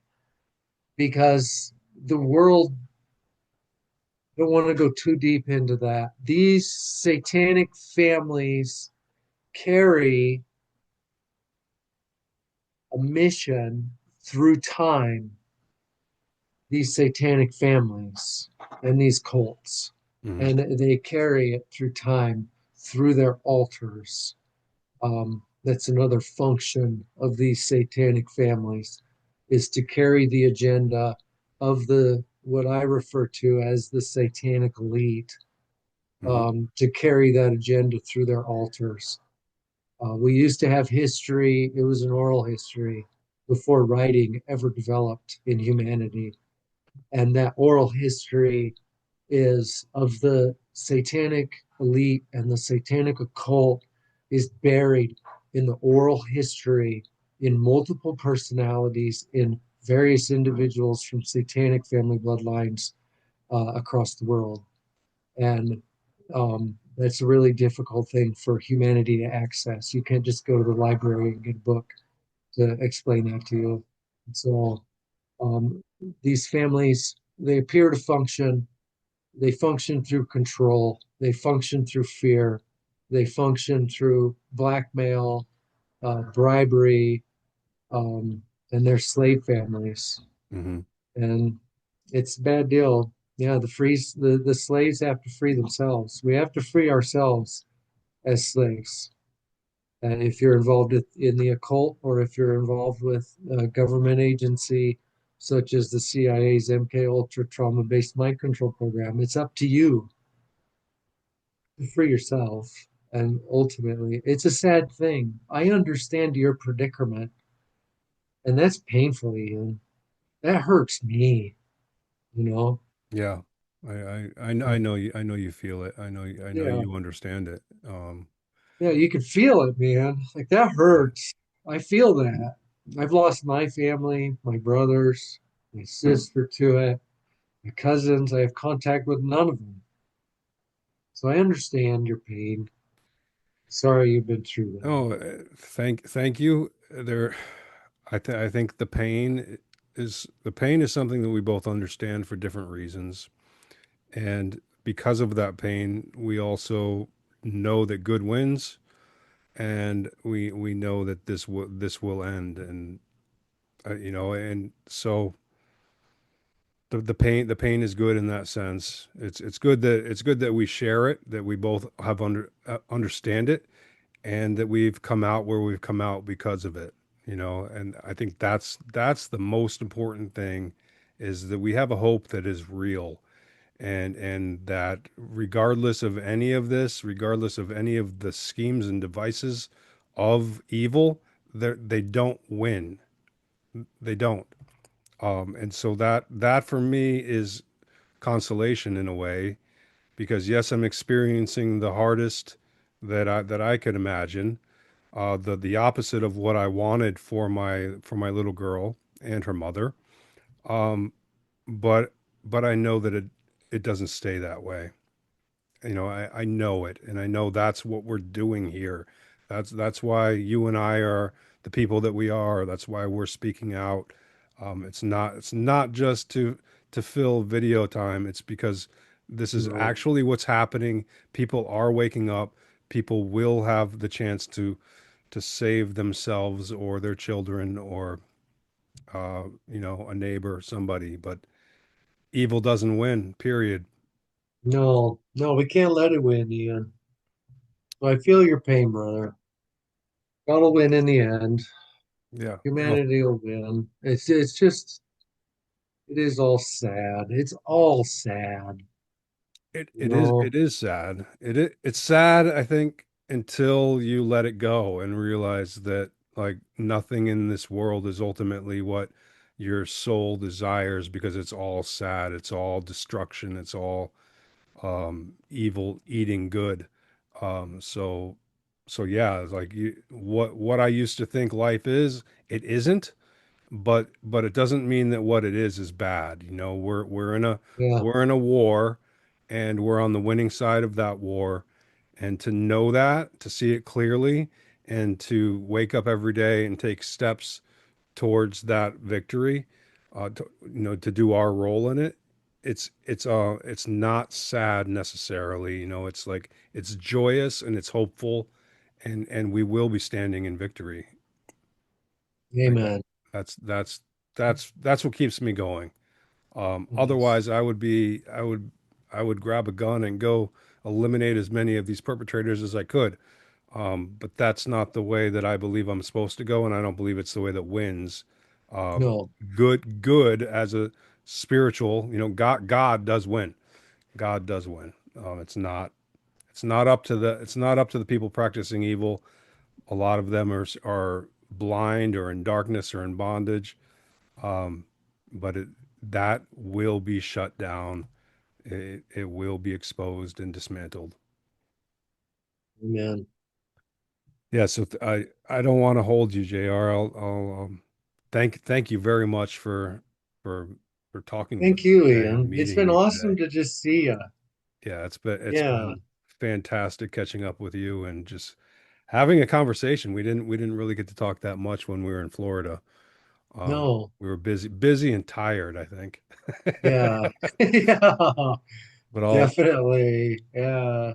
because the world don't want to go too deep into that. These satanic families carry a mission through time, these satanic families and these cults, Hmm. and they carry it through time through their altars. That's another function of these satanic families, is to carry the agenda of the what I refer to as the satanic elite, Hmm. to carry that agenda through their altars. We used to have history; it was an oral history before writing ever developed in humanity, and that oral history is of the satanic elite and the satanic occult is buried in the oral history in multiple personalities in various individuals from satanic family bloodlines across the world. And that's a really difficult thing for humanity to access. You can't just go to the library and get a book to explain that to you. So um, these families, they appear to function, they function through control, they function through fear, they function through blackmail, bribery, and they're slave families. Hmm. And it's a bad deal. Yeah, the slaves have to free themselves. We have to free ourselves as slaves. And if you're involved in the occult, or if you're involved with a government agency such as the CIA's MK Ultra trauma based mind control program, it's up to you for yourself. And ultimately, it's a sad thing. I understand your predicament, and that's painful, Ian. That hurts me, you know? Yeah, I know you. I know you feel it. I know Yeah. you understand it. Yeah, you can feel it, man. Like that Yeah. hurts. I feel that. I've lost my family, my brothers, my sister to it, my cousins. I have contact with none of them. So I understand your pain. Sorry you've been through that. Oh, thank you. I think the pain is something that we both understand for different reasons, and because of that pain, we also know that good wins, and we know that this will end, and and so the pain is good in that sense. It's good that we share it, that we both have understand it, and that we've come out where we've come out because of it. And I think that's the most important thing, is that we have a hope that is real, and that regardless of any of this, regardless of any of the schemes and devices of evil, they don't win. They don't. And so that for me is consolation in a way, because yes, I'm experiencing the hardest that I could imagine, the opposite of what I wanted for my little girl and her mother. Um, but I know that it doesn't stay that way. I know it, and I know that's what we're doing here. That's why you and I are the people that we are. That's why we're speaking out. It's not just to fill video time. It's because this is No, actually what's happening. People are waking up. People will have the chance to save themselves or their children, or a neighbor, somebody. But evil doesn't win. Period. no, no, we can't let it win, Ian. So I feel your pain, brother. God will win in the end. Yeah. Well, Humanity will win. It's just it is all sad. It's all sad, It you it is know. it is sad. It's sad, I think, until you let it go and realize that, like, nothing in this world is ultimately what your soul desires, because it's all sad. It's all destruction. It's all evil eating good. So yeah, it's like what I used to think life is, it isn't, but it doesn't mean that what it is bad. We're in a Yeah, we're in a war, and we're on the winning side of that war. And to know that, to see it clearly, and to wake up every day and take steps towards that victory, to do our role in it. It's not sad necessarily. It's like it's joyous and it's hopeful, and we will be standing in victory. Like that. amen. That's what keeps me going. Yes. Otherwise, I would grab a gun and go eliminate as many of these perpetrators as I could. But that's not the way that I believe I'm supposed to go, and I don't believe it's the way that wins. Um, No, good as a spiritual, God does win. God does win. It's not up to the people practicing evil. A lot of them are blind or in darkness or in bondage. Um, but that will be shut down. It will be exposed and dismantled. amen. Yeah, so I don't want to hold you, JR. I'll thank you very much for for talking with Thank me you, today and Ian. It's meeting been me awesome today. to just see you. Yeah, it's been Yeah. fantastic catching up with you and just having a conversation. We didn't really get to talk that much when we were in Florida. Um, No. we were busy and tired, I think. Yeah. Yeah. But I'll Definitely. Yeah.